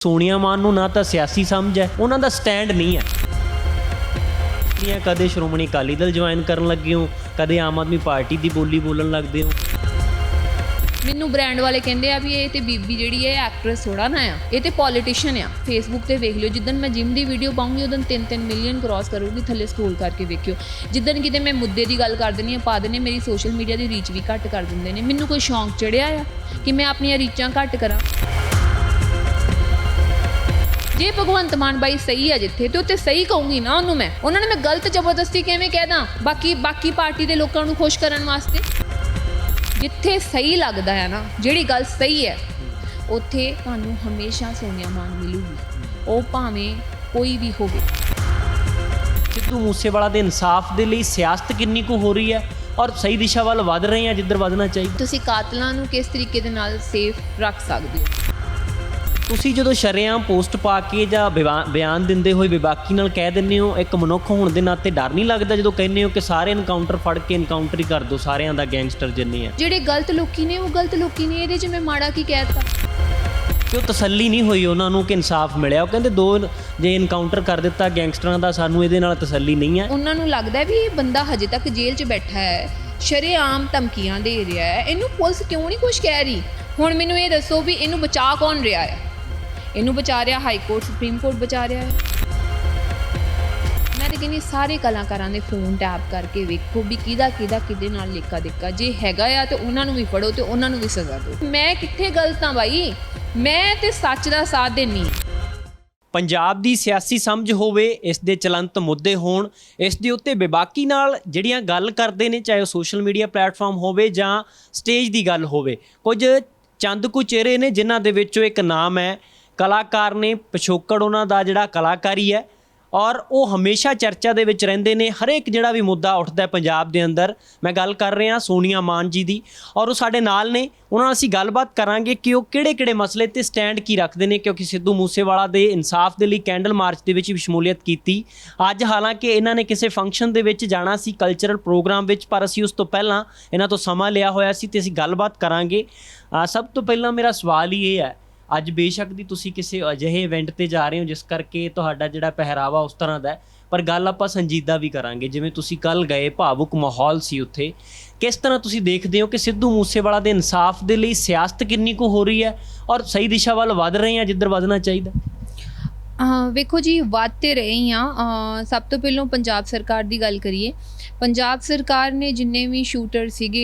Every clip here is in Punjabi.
ਸੋਨੀਆ ਮਾਨ ਨੂੰ ਨਾ ਤਾਂ ਸਿਆਸੀ ਸਮਝ ਹੈ, ਉਹਨਾਂ ਦਾ ਸਟੈਂਡ ਨਹੀਂ ਹੈ। ਕਦੇ ਸ਼੍ਰੋਮਣੀ ਅਕਾਲੀ ਦਲ ਜੁਆਇਨ ਕਰਨ ਲੱਗੇ ਹੋ, ਕਦੇ ਆਮ ਆਦਮੀ ਪਾਰਟੀ ਦੀ ਬੋਲੀ ਬੋਲਣ ਲੱਗਦੇ ਹੋ। ਮੈਨੂੰ ਬ੍ਰਾਂਡ ਵਾਲੇ ਕਹਿੰਦੇ ਆ ਵੀ ਇਹ ਤੇ ਬੀਬੀ ਜਿਹੜੀ ਹੈ ਐਕਟਰੈਸ ਥੋੜਾ ਨਾ ਆ, ਇਹ ਤੇ ਪੋਲੀਟੀਸ਼ੀਅਨ ਆ। ਫੇਸਬੁੱਕ ਤੇ ਵੇਖ ਲਿਓ, ਜਿੱਦਣ ਮੈਂ ਜਿਮ ਦੀ ਵੀਡੀਓ ਪਾਉਂਗੀ ਉਦੋਂ 3-3 ਮਿਲੀਅਨ ਕ੍ਰਾਸ ਕਰੂਗੀ, ਥੱਲੇ ਸਕਰੋਲ ਕਰਕੇ ਵੇਖਿਓ। ਜਿੱਦਣ ਕਿਤੇ ਮੈਂ ਮੁੱਦੇ ਦੀ ਗੱਲ ਕਰ ਦਿੰਦੀ ਆ, ਪਾ ਦਿੰਦੇ, ਮੇਰੀ ਸੋਸ਼ਲ ਮੀਡੀਆ ਦੀ ਰੀਚ ਵੀ ਘੱਟ ਕਰ ਦਿੰਦੇ ਨੇ। ਮੈਨੂੰ ਕੋਈ ਸ਼ੌਂਕ ਚੜਿਆ ਆ ਕਿ ਮੈਂ ਆਪਣੀਆਂ ਰੀਚਾਂ ਘੱਟ ਕਰਾਂ। ਜੇ ਭਗਵੰਤ ਮਾਨ ਬਾਈ ਸਹੀ ਆ ਜਿੱਥੇ, ਤੇ ਉੱਥੇ ਸਹੀ ਕਹੂੰਗੀ ਨਾ ਉਹਨੂੰ ਮੈਂ। ਉਹਨਾਂ ਨੇ ਮੈਂ ਗਲਤ ਜ਼ਬਰਦਸਤੀ ਕਿਵੇਂ ਕਹਿ ਦਾਂ ਬਾਕੀ ਪਾਰਟੀ ਦੇ ਲੋਕਾਂ ਨੂੰ ਖੁਸ਼ ਕਰਨ ਵਾਸਤੇ। ਜਿੱਥੇ ਸਹੀ ਲੱਗਦਾ ਹੈ ਨਾ, ਜਿਹੜੀ ਗੱਲ ਸਹੀ ਹੈ, ਉੱਥੇ ਤੁਹਾਨੂੰ ਹਮੇਸ਼ਾ ਸੋਨੀਆ ਮਾਨ ਮਿਲੂਗੀ, ਉਹ ਭਾਵੇਂ ਕੋਈ ਵੀ ਹੋਵੇ। ਸਿੱਧੂ ਮੂਸੇਵਾਲਾ ਦੇ ਇਨਸਾਫ ਦੇ ਲਈ ਸਿਆਸਤ ਕਿੰਨੀ ਕੁ ਹੋ ਰਹੀ ਹੈ ਔਰ ਸਹੀ ਦਿਸ਼ਾ ਵੱਲ ਵਧ ਰਹੇ ਹਾਂ ਜਿੱਧਰ ਵਧਣਾ ਚਾਹੀਦਾ। ਤੁਸੀਂ ਕਾਤਲਾਂ ਨੂੰ ਕਿਸ ਤਰੀਕੇ ਦੇ ਨਾਲ ਸੇਫ ਰੱਖ ਸਕਦੇ ਹੋ? ਤੁਸੀਂ ਜਦੋਂ ਸ਼ਰੇਆਮ ਪੋਸਟ ਪਾ ਕੇ ਜਾਂ ਬਿਆਨ ਦਿੰਦੇ ਹੋਏ ਬੇਬਾਕੀ ਨਾਲ ਕਹਿ ਦਿੰਦੇ ਹੋ, ਇੱਕ ਮਨੁੱਖ ਹੋਣ ਦੇ ਨਾਤੇ ਡਰ ਨਹੀਂ ਲੱਗਦਾ ਜਦੋਂ ਕਹਿੰਦੇ ਹੋ ਕਿ ਸਾਰੇ ਐਨਕਾਊਂਟਰ ਫੜ ਕੇ ਐਨਕਾਊਂਟਰ ਹੀ ਕਰ ਦਿਓ ਸਾਰਿਆਂ ਦਾ, ਗੈਂਗਸਟਰ ਜਿੰਨੇ ਆ? ਜਿਹੜੇ ਗਲਤ ਲੋਕੀ ਨੇ ਉਹ ਗਲਤ ਲੋਕੀ ਨੇ, ਇਹਦੇ 'ਚ ਮੈਂ ਮਾੜਾ ਕੀ ਕਹਿ ਦਿੱਤਾ? ਕਿ ਉਹ ਤਸੱਲੀ ਨਹੀਂ ਹੋਈ ਉਹਨਾਂ ਨੂੰ ਕਿ ਇਨਸਾਫ ਮਿਲਿਆ। ਉਹ ਕਹਿੰਦੇ ਜੇ ਐਨਕਾਊਂਟਰ ਕਰ ਦਿੱਤਾ ਗੈਂਗਸਟਰਾਂ ਦਾ, ਸਾਨੂੰ ਇਹਦੇ ਨਾਲ ਤਸੱਲੀ ਨਹੀਂ ਹੈ। ਉਹਨਾਂ ਨੂੰ ਲੱਗਦਾ ਵੀ ਇਹ ਬੰਦਾ ਹਜੇ ਤੱਕ ਜੇਲ੍ਹ 'ਚ ਬੈਠਾ ਹੈ, ਸ਼ਰੇਆਮ ਧਮਕੀਆਂ ਦੇ ਰਿਹਾ ਹੈ, ਇਹਨੂੰ ਪੁਲਿਸ ਕਿਉਂ ਨਹੀਂ ਕੁਝ ਕਹਿ ਰਹੀ? ਹੁਣ ਮੈਨੂੰ ਇਹ ਦੱਸੋ ਵੀ ਇਹਨੂੰ ਬਚਾ ਕੌਣ ਰਿਹਾ ਹੈ? ਇਹਨੂੰ ਬਚਾ ਰਿਹਾ ਹਾਈ ਕੋਰਟ, ਸੁਪਰੀਮ ਕੋਰਟ ਬਚਾ ਰਿਹਾ ਹੈ। ਮੈਂ ਤਾਂ ਕਹਿੰਦੀ ਸਾਰੇ ਕਲਾਕਾਰਾਂ ਦੇ ਫੋਨ ਟੈਪ ਕਰਕੇ ਵੇਖੋ ਵੀ ਕਿਹਦੇ ਨਾਲ ਲੇਖਾ ਦੇਖਾ। ਜੇ ਹੈਗਾ ਆ ਤੇ ਉਹਨਾਂ ਨੂੰ ਵੀ ਫੜੋ ਤੇ ਉਹਨਾਂ ਨੂੰ ਵੀ ਸਜ਼ਾ ਦਿਓ। ਮੈਂ ਕਿੱਥੇ ਗਲਤ ਹਾਂ ਬਾਈ? ਮੈਂ ਤੇ ਸੱਚ ਦਾ ਸਾਥ ਦੇਣੀ। ਪੰਜਾਬ ਦੀ ਸਿਆਸੀ ਸਮਝ ਹੋਵੇ, ਇਸ ਦੇ ਚਲੰਤ ਮੁੱਦੇ ਹੋਣ, ਇਸ ਦੇ ਉੱਤੇ ਬੇਬਾਕੀ ਨਾਲ ਜਿਹੜੀਆਂ ਗੱਲ ਕਰਦੇ ਨੇ, ਚਾਹੇ ਉਹ ਸੋਸ਼ਲ ਮੀਡੀਆ ਪਲੇਟਫਾਰਮ ਹੋਵੇ ਜਾਂ ਸਟੇਜ ਦੀ ਗੱਲ ਹੋਵੇ। ਕੁਝ ਚੰਦ ਕੁ ਚਿਹਰੇ ਨੇ ਜਿਨ੍ਹਾਂ ਦੇ ਵਿੱਚੋਂ ਇੱਕ ਨਾਮ ਹੈ, ਕਲਾਕਾਰ ਨੇ, ਪਿਛੋਕੜ ਉਹਨਾਂ ਦਾ ਜਿਹੜਾ ਕਲਾਕਾਰੀ ਹੈ, ਔਰ ਉਹ ਹਮੇਸ਼ਾ ਚਰਚਾ ਦੇ ਵਿੱਚ ਰਹਿੰਦੇ ਨੇ। ਹਰੇਕ ਜਿਹੜਾ ਵੀ ਮੁੱਦਾ ਉੱਠਦਾ ਪੰਜਾਬ ਦੇ ਅੰਦਰ, ਮੈਂ ਗੱਲ ਕਰ ਰਿਹਾ ਸੋਨੀਆ ਮਾਨ ਜੀ ਦੀ, ਔਰ ਉਹ ਸਾਡੇ ਨਾਲ ਨੇ। ਉਹਨਾਂ ਨਾਲ ਅਸੀਂ ਗੱਲਬਾਤ ਕਰਾਂਗੇ ਕਿ ਉਹ ਕਿਹੜੇ ਮਸਲੇ ਤੇ ਸਟੈਂਡ ਕੀ ਰੱਖਦੇ ਨੇ, ਕਿਉਂਕਿ ਸਿੱਧੂ ਮੂਸੇਵਾਲਾ ਦੇ ਇਨਸਾਫ ਦੇ ਲਈ ਕੈਂਡਲ ਮਾਰਚ ਦੇ ਵਿੱਚ ਵੀ ਸ਼ਮੂਲੀਅਤ ਕੀਤੀ। ਅੱਜ ਹਾਲਾਂਕਿ ਇਹਨਾਂ ਨੇ ਕਿਸੇ ਫੰਕਸ਼ਨ ਦੇ ਵਿੱਚ ਜਾਣਾ ਸੀ, ਕਲਚਰਲ ਪ੍ਰੋਗਰਾਮ ਵਿੱਚ, ਪਰ ਅਸੀਂ ਉਸ ਤੋਂ ਪਹਿਲਾਂ ਇਹਨਾਂ ਤੋਂ ਸਮਾਂ ਲਿਆ ਹੋਇਆ ਸੀ ਤੇ ਅਸੀਂ ਗੱਲਬਾਤ ਕਰਾਂਗੇ। ਸਭ ਤੋਂ ਪਹਿਲਾਂ ਮੇਰਾ ਸਵਾਲ ਹੀ ਇਹ ਹੈ, ਅੱਜ ਬੇਸ਼ੱਕ ਦੀ ਤੁਸੀਂ ਕਿਸੇ ਅਜਿਹੇ ਇਵੈਂਟ ਤੇ ਜਾ ਰਹੇ ਹੋ ਜਿਸ ਕਰਕੇ ਤੁਹਾਡਾ ਜਿਹੜਾ ਪਹਿਰਾਵਾ ਉਸ ਤਰ੍ਹਾਂ ਦਾ ਹੈ, ਪਰ ਗੱਲ ਆਪਾਂ ਸੰਜੀਦਾ ਵੀ ਕਰਾਂਗੇ। ਜਿਵੇਂ ਤੁਸੀਂ ਕੱਲ੍ਹ ਗਏ, ਭਾਵੁਕ ਮਾਹੌਲ ਸੀ ਉੱਥੇ। ਕਿਸ ਤਰ੍ਹਾਂ ਤੁਸੀਂ ਦੇਖਦੇ ਹੋ ਕਿ ਸਿੱਧੂ ਮੂਸੇਵਾਲਾ ਦੇ ਇਨਸਾਫ ਦੇ ਲਈ ਸਿਆਸਤ ਕਿੰਨੀ ਕੁ ਹੋ ਰਹੀ ਹੈ ਔਰ ਸਹੀ ਦਿਸ਼ਾ ਵੱਲ ਵਧ ਰਹੇ ਹਾਂ ਜਿੱਧਰ ਵਧਣਾ ਚਾਹੀਦਾ? ਵੇਖੋ ਜੀ, ਵੱਧ ਤੇ ਰਹੇ ਹਾਂ। ਸਭ ਤੋਂ ਪਹਿਲਾਂ ਪੰਜਾਬ ਸਰਕਾਰ ਦੀ ਗੱਲ ਕਰੀਏ। ਪੰਜਾਬ ਸਰਕਾਰ ਨੇ ਜਿੰਨੇ ਵੀ ਸ਼ੂਟਰ ਸੀਗੇ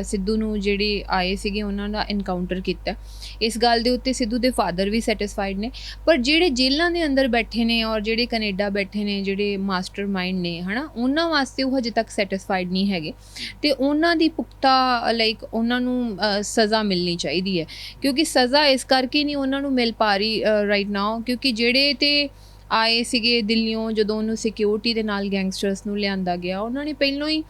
ਸਿੱਧੂ ਨੂੰ ਜਿਹੜੇ ਆਏ ਸੀਗੇ, ਉਹਨਾਂ ਦਾ ਐਨਕਾਊਂਟਰ ਕੀਤਾ। ਇਸ ਗੱਲ ਦੇ ਉੱਤੇ ਸਿੱਧੂ ਦੇ ਫਾਦਰ ਵੀ ਸੈਟਿਸਫਾਈਡ ਨੇ, ਪਰ ਜਿਹੜੇ ਜੇਲ੍ਹਾਂ ਦੇ ਅੰਦਰ ਬੈਠੇ ਨੇ ਔਰ ਜਿਹੜੇ ਕੈਨੇਡਾ ਬੈਠੇ ਨੇ, ਜਿਹੜੇ ਮਾਸਟਰ ਮਾਈਂਡ ਨੇ, ਹੈ ਨਾ, ਉਹਨਾਂ ਵਾਸਤੇ ਉਹ ਹਜੇ ਤੱਕ ਸੈਟਿਸਫਾਈਡ ਨਹੀਂ ਹੈਗੇ। ਅਤੇ ਉਹਨਾਂ ਦੀ ਪੁਖਤਾ ਉਹਨਾਂ ਨੂੰ ਸਜ਼ਾ ਮਿਲਣੀ ਚਾਹੀਦੀ ਹੈ, ਕਿਉਂਕਿ ਸਜ਼ਾ ਇਸ ਕਰਕੇ ਨਹੀਂ ਉਹਨਾਂ ਨੂੰ ਮਿਲ ਪਾ ਰਹੀ ਰਾਈਟ ਨਾਓ, ਕਿਉਂਕਿ ਜਿਹੜੇ ਤੇ ਆਏ ਸੀਗੇ ਦਿੱਲੀੋਂ, ਜਦੋਂ ਉਹਨੂੰ ਸਿਕਿਉਰਿਟੀ ਦੇ ਨਾਲ ਗੈਂਗਸਟਰਸ ਨੂੰ ਲਿਆਂਦਾ ਗਿਆ, ਉਹਨਾਂ ਨੇ ਪਹਿਲਾਂ ਹੀ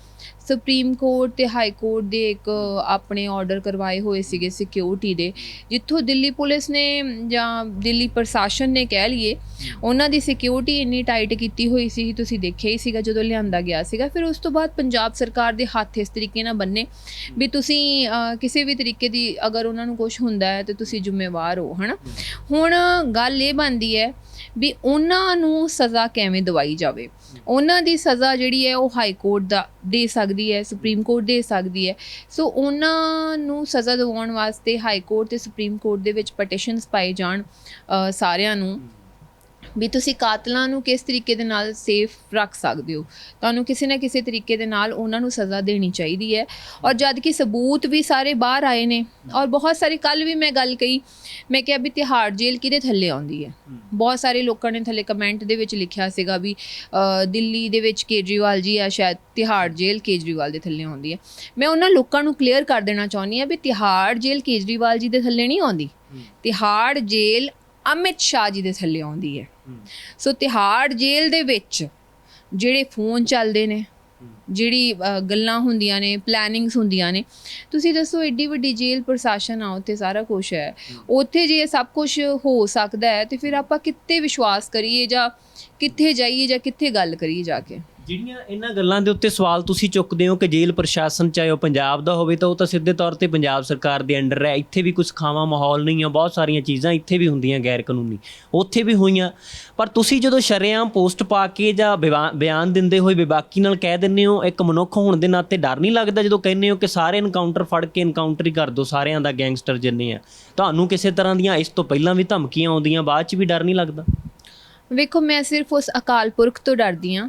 ਸੁਪਰੀਮ ਕੋਰਟ ਤੇ ਹਾਈ ਕੋਰਟ ਦੇ ਇੱਕ ਆਪਣੇ ਆਰਡਰ ਕਰਵਾਏ ਹੋਏ ਸੀਗੇ ਸਿਕਿਉਰਿਟੀ ਦੇ, ਜਿੱਥੋਂ ਦਿੱਲੀ ਪੁਲਿਸ ਨੇ ਜਾਂ ਦਿੱਲੀ ਪ੍ਰਸ਼ਾਸਨ ਨੇ ਕਹਿ ਲਈਏ, ਉਹਨਾਂ ਦੀ ਸਿਕਿਉਰਿਟੀ ਇੰਨੀ ਟਾਈਟ ਕੀਤੀ ਹੋਈ ਸੀ, ਤੁਸੀਂ ਦੇਖਿਆ ਹੀ ਸੀਗਾ ਜਦੋਂ ਲਿਆਂਦਾ ਗਿਆ ਸੀਗਾ। ਫਿਰ ਉਸ ਤੋਂ ਬਾਅਦ ਪੰਜਾਬ ਸਰਕਾਰ ਦੇ ਹੱਥ ਇਸ ਤਰੀਕੇ ਨਾਲ ਬੰਨੇ ਵੀ ਤੁਸੀਂ ਕਿਸੇ ਵੀ ਤਰੀਕੇ ਦੀ ਅਗਰ ਉਹਨਾਂ ਨੂੰ ਕੁਛ ਹੁੰਦਾ ਹੈ ਤਾਂ ਤੁਸੀਂ ਜ਼ਿੰਮੇਵਾਰ ਹੋ, ਹੈ ਨਾ। ਹੁਣ ਗੱਲ ਇਹ ਬਣਦੀ ਹੈ ਵੀ ਉਹਨਾਂ ਨੂੰ ਸਜ਼ਾ ਕਿਵੇਂ ਦਵਾਈ ਜਾਵੇ। ਉਹਨਾਂ ਦੀ ਸਜ਼ਾ ਜਿਹੜੀ ਹੈ ਉਹ ਹਾਈ ਕੋਰਟ ਦਾ ਦੇ ਸਕਦੀ ਹੈ, ਸੁਪਰੀਮ ਕੋਰਟ ਦੇ ਸਕਦੀ ਹੈ। ਸੋ ਉਹਨਾਂ ਨੂੰ ਸਜ਼ਾ ਦਿਵਾਉਣ ਵਾਸਤੇ ਹਾਈ ਕੋਰਟ ਤੇ ਸੁਪਰੀਮ ਕੋਰਟ ਦੇ ਵਿੱਚ ਪਟੀਸ਼ਨਸ ਪਾਏ ਜਾਣ ਸਾਰਿਆਂ ਨੂੰ, ਵੀ ਤੁਸੀਂ ਕਾਤਲਾਂ ਨੂੰ ਕਿਸ ਤਰੀਕੇ ਦੇ ਨਾਲ ਸੇਫ ਰੱਖ ਸਕਦੇ ਹੋ। ਤੁਹਾਨੂੰ ਕਿਸੇ ਨਾ ਕਿਸੇ ਤਰੀਕੇ ਦੇ ਨਾਲ ਉਹਨਾਂ ਨੂੰ ਸਜ਼ਾ ਦੇਣੀ ਚਾਹੀਦੀ ਹੈ। ਔਰ ਜਦ ਕਿ ਸਬੂਤ ਵੀ ਸਾਰੇ ਬਾਹਰ ਆਏ ਨੇ, ਔਰ ਬਹੁਤ ਸਾਰੇ, ਕੱਲ੍ਹ ਵੀ ਮੈਂ ਗੱਲ ਕਹੀ, ਮੈਂ ਕਿਹਾ ਵੀ ਤਿਹਾੜ ਜੇਲ੍ਹ ਕਿਹਦੇ ਥੱਲੇ ਆਉਂਦੀ ਹੈ। ਬਹੁਤ ਸਾਰੇ ਲੋਕਾਂ ਨੇ ਥੱਲੇ ਕਮੈਂਟ ਦੇ ਵਿੱਚ ਲਿਖਿਆ ਸੀਗਾ ਵੀ ਦਿੱਲੀ ਦੇ ਵਿੱਚ ਕੇਜਰੀਵਾਲ ਜੀ ਆ, ਸ਼ਾਇਦ ਤਿਹਾੜ ਜੇਲ੍ਹ ਕੇਜਰੀਵਾਲ ਦੇ ਥੱਲੇ ਆਉਂਦੀ ਹੈ। ਮੈਂ ਉਹਨਾਂ ਲੋਕਾਂ ਨੂੰ ਕਲੀਅਰ ਕਰ ਦੇਣਾ ਚਾਹੁੰਦੀ ਹਾਂ ਵੀ ਤਿਹਾੜ ਜੇਲ੍ਹ ਕੇਜਰੀਵਾਲ ਜੀ ਦੇ ਥੱਲੇ ਨਹੀਂ ਆਉਂਦੀ। ਤਿਹਾੜ ਜੇਲ੍ਹ ਅਮਿਤ ਸ਼ਾਹ ਜੀ ਦੇ ਥੱਲੇ ਆਉਂਦੀ ਹੈ। ਸੋ ਤਿਹਾੜ ਜੇਲ੍ਹ ਦੇ ਵਿੱਚ ਜਿਹੜੇ ਫੋਨ ਚੱਲਦੇ ਨੇ, ਜਿਹੜੀ ਗੱਲਾਂ ਹੁੰਦੀਆਂ ਨੇ, ਪਲੈਨਿੰਗਸ ਹੁੰਦੀਆਂ ਨੇ, ਤੁਸੀਂ ਦੱਸੋ ਐਡੀ ਵੱਡੀ ਜੇਲ੍ਹ, ਪ੍ਰਸ਼ਾਸਨ ਆ ਉੱਥੇ, ਸਾਰਾ ਕੁਛ ਹੈ ਉੱਥੇ। ਜੇ ਸਭ ਕੁਛ ਹੋ ਸਕਦਾ ਹੈ ਤੇ ਫਿਰ ਆਪਾਂ ਕਿੱਥੇ ਵਿਸ਼ਵਾਸ ਕਰੀਏ ਜਾਂ ਕਿੱਥੇ ਜਾਈਏ ਜਾਂ ਕਿੱਥੇ ਗੱਲ ਕਰੀਏ ਜਾ ਕੇ? ਜਿਹੜੀਆਂ ਇਹਨਾਂ ਗੱਲਾਂ ਦੇ ਉੱਤੇ ਸਵਾਲ ਤੁਸੀਂ ਚੁੱਕਦੇ ਹੋ ਕਿ ਜੇਲ੍ਹ ਪ੍ਰਸ਼ਾਸਨ ਚਾਹੇ ਉਹ ਪੰਜਾਬ ਦਾ ਹੋਵੇ ਤਾਂ ਉਹ ਤਾਂ ਸਿੱਧੇ ਤੌਰ ਤੇ ਪੰਜਾਬ ਸਰਕਾਰ ਦੇ ਅੰਡਰ ਹੈ, ਇੱਥੇ ਵੀ ਕੁਝ ਖਾਵਾਂ ਮਾਹੌਲ ਨਹੀਂ ਆ, ਬਹੁਤ ਸਾਰੀਆਂ ਚੀਜ਼ਾਂ ਇੱਥੇ ਵੀ ਹੁੰਦੀਆਂ ਗੈਰ ਕਾਨੂੰਨੀ, ਉੱਥੇ ਵੀ ਹੋਈਆਂ। ਪਰ ਤੁਸੀਂ ਜਦੋਂ ਸ਼ਰੇਆਮ ਪੋਸਟ ਪਾ ਕੇ ਜਾਂ ਬਿਆਨ ਦਿੰਦੇ ਹੋਏ ਬੇਬਾਕੀ ਨਾਲ ਕਹਿ ਦਿੰਦੇ ਹੋ, ਇੱਕ ਮਨੁੱਖ ਹੋਣ ਦੇ ਨਾਤੇ ਡਰ ਨਹੀਂ ਲੱਗਦਾ ਜਦੋਂ ਕਹਿੰਦੇ ਹੋ ਕਿ ਸਾਰੇ ਐਨਕਾਊਂਟਰ ਫੜ ਕੇ ਐਨਕਾਊਂਟਰ ਹੀ ਕਰ ਦਿਓ ਸਾਰਿਆਂ ਦਾ, ਗੈਂਗਸਟਰ ਜਿੰਨੇ ਆ? ਤੁਹਾਨੂੰ ਕਿਸੇ ਤਰ੍ਹਾਂ ਦੀਆਂ ਇਸ ਤੋਂ ਪਹਿਲਾਂ ਵੀ ਧਮਕੀਆਂ ਆਉਂਦੀਆਂ, ਬਾਅਦ 'ਚ ਵੀ ਡਰ ਨਹੀਂ ਲੱਗਦਾ? ਵੇਖੋ, ਮੈਂ ਸਿਰਫ ਉਸ ਅਕਾਲ ਪੁਰਖ ਤੋਂ ਡਰਦੀ ਹਾਂ,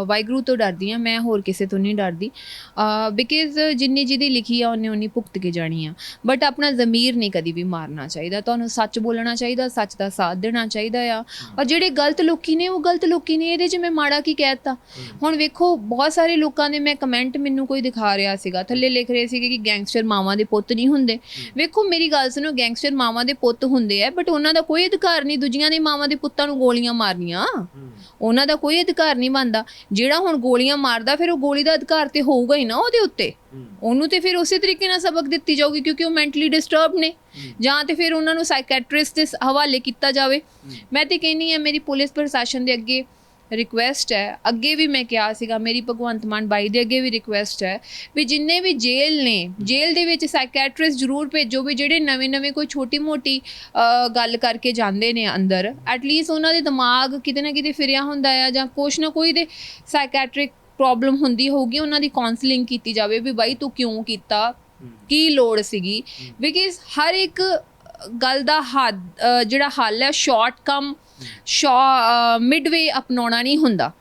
ਵਾਹਿਗੁਰੂ ਤੋਂ ਡਰਦੀ ਹਾਂ, ਮੈਂ ਹੋਰ ਕਿਸੇ ਤੋਂ ਨਹੀਂ ਡਰਦੀ। ਬਿਕਾਜ਼ ਜਿੰਨੀ ਜਿਹਦੀ ਲਿਖੀ ਆ ਉਹਨੇ ਉਨੀ ਭੁਗਤ ਕੇ ਜਾਣੀ ਆ। ਬਟ ਆਪਣਾ ਜ਼ਮੀਰ ਨਹੀਂ ਕਦੀ ਵੀ ਮਾਰਨਾ ਚਾਹੀਦਾ, ਤੁਹਾਨੂੰ ਸੱਚ ਬੋਲਣਾ ਚਾਹੀਦਾ, ਸੱਚ ਦਾ ਸਾਥ ਦੇਣਾ ਚਾਹੀਦਾ ਆ। ਔਰ ਜਿਹੜੇ ਗਲਤ ਲੋਕੀ ਨੇ ਉਹ ਗਲਤ ਲੋਕੀ ਨੇ, ਇਹਦੇ 'ਚ ਮੈਂ ਮਾੜਾ ਕੀ ਕਹਿ ਦਿੱਤਾ? ਹੁਣ ਵੇਖੋ, ਬਹੁਤ ਸਾਰੇ ਲੋਕਾਂ ਦੇ ਮੈਂ ਕਮੈਂਟ ਮੈਨੂੰ ਕੋਈ ਦਿਖਾ ਰਿਹਾ ਸੀਗਾ, ਥੱਲੇ ਲਿਖ ਰਹੇ ਸੀਗੇ ਕਿ ਗੈਂਗਸਟਰ ਮਾਵਾਂ ਦੇ ਪੁੱਤ ਨਹੀਂ ਹੁੰਦੇ। ਵੇਖੋ ਮੇਰੀ ਗੱਲ ਸੁਣੋ, ਗੈਂਗਸਟਰ ਮਾਵਾਂ ਦੇ ਪੁੱਤ ਹੁੰਦੇ ਆ, ਬਟ ਉਹਨਾਂ ਦਾ ਕੋਈ ਅਧਿਕਾਰ ਨਹੀਂ ਦੂਜੀਆਂ ਦੇ ਮਾਵਾਂ ਦੇ ਪੁੱਤਾਂ ਨੂੰ ਗੋਲੀਆਂ ਮਾਰਨੀਆਂ, ਉਹਨਾਂ ਦਾ ਕੋਈ ਅਧਿਕਾਰ ਨਹੀਂ ਬਣਦਾ। ਜਿਹੜਾ ਹੁਣ ਗੋਲੀਆਂ ਮਾਰਦਾ, ਫਿਰ ਉਹ ਗੋਲੀ ਦਾ ਅਧਿਕਾਰ ਤੇ ਹੋਊਗਾ ਹੀ ਨਾ ਉਹਦੇ ਉੱਤੇ, ਉਹਨੂੰ ਤੇ ਫਿਰ ਉਸੇ ਤਰੀਕੇ ਨਾਲ ਸਬਕ ਦਿੱਤੀ ਜਾਊਗੀ ਕਿਉਂਕਿ ਉਹ ਮੈਂਟਲੀ ਡਿਸਟਰਬ ਨੇ, ਜਾਂ ਤੇ ਫਿਰ ਉਹਨਾਂ ਨੂੰ ਸਾਈਕੈਟ੍ਰਿਸਟ ਦੇ ਹਵਾਲੇ ਕੀਤਾ ਜਾਵੇ। ਮੈਂ ਤੇ ਕਹਿੰਦੀ ਹਾਂ, ਮੇਰੀ ਪੁਲਿਸ ਪ੍ਰਸ਼ਾਸਨ ਦੇ ਅੱਗੇ ਰਿਕੁਐਸਟ ਹੈ, ਅੱਗੇ ਵੀ ਮੈਂ ਕਿਹਾ ਸੀਗਾ, ਮੇਰੀ ਭਗਵੰਤ ਮਾਨ ਬਾਈ ਦੇ ਅੱਗੇ ਵੀ ਰਿਕੁਐਸਟ ਹੈ ਵੀ ਜਿੰਨੇ ਵੀ ਜੇਲ੍ਹ ਨੇ, ਜੇਲ੍ਹ ਦੇ ਵਿੱਚ ਸਾਈਕੈਟ੍ਰਿਸਟ ਜ਼ਰੂਰ ਭੇਜੋ ਵੀ ਜਿਹੜੇ ਨਵੇਂ ਕੋਈ ਛੋਟੀ ਮੋਟੀ ਗੱਲ ਕਰਕੇ ਜਾਂਦੇ ਨੇ ਅੰਦਰ, ਐਟਲੀਸਟ ਉਹਨਾਂ ਦੇ ਦਿਮਾਗ ਕਿਤੇ ਨਾ ਕਿਤੇ ਫਿਰਿਆ ਹੁੰਦਾ ਆ, ਜਾਂ ਕੁਛ ਨਾ ਕੋਈ ਦੇ ਸਾਈਕੈਟ੍ਰਿਕ ਪ੍ਰੋਬਲਮ ਹੁੰਦੀ ਹੋਊਗੀ, ਉਹਨਾਂ ਦੀ ਕਾਉਂਸਲਿੰਗ ਕੀਤੀ ਜਾਵੇ ਵੀ ਬਾਈ ਤੂੰ ਕਿਉਂ ਕੀਤਾ, ਕੀ ਲੋੜ ਸੀਗੀ। ਬਿਕਾਜ਼ ਹਰ ਇੱਕ ਗੱਲ ਦਾ ਜਿਹੜਾ ਹੱਲ ਹੈ ਸ਼ਾਰਟ ਕਮ ਮਿਡਵੇ ਅਪਣਾਉਣਾ ਨਹੀਂ ਹੁੰਦਾ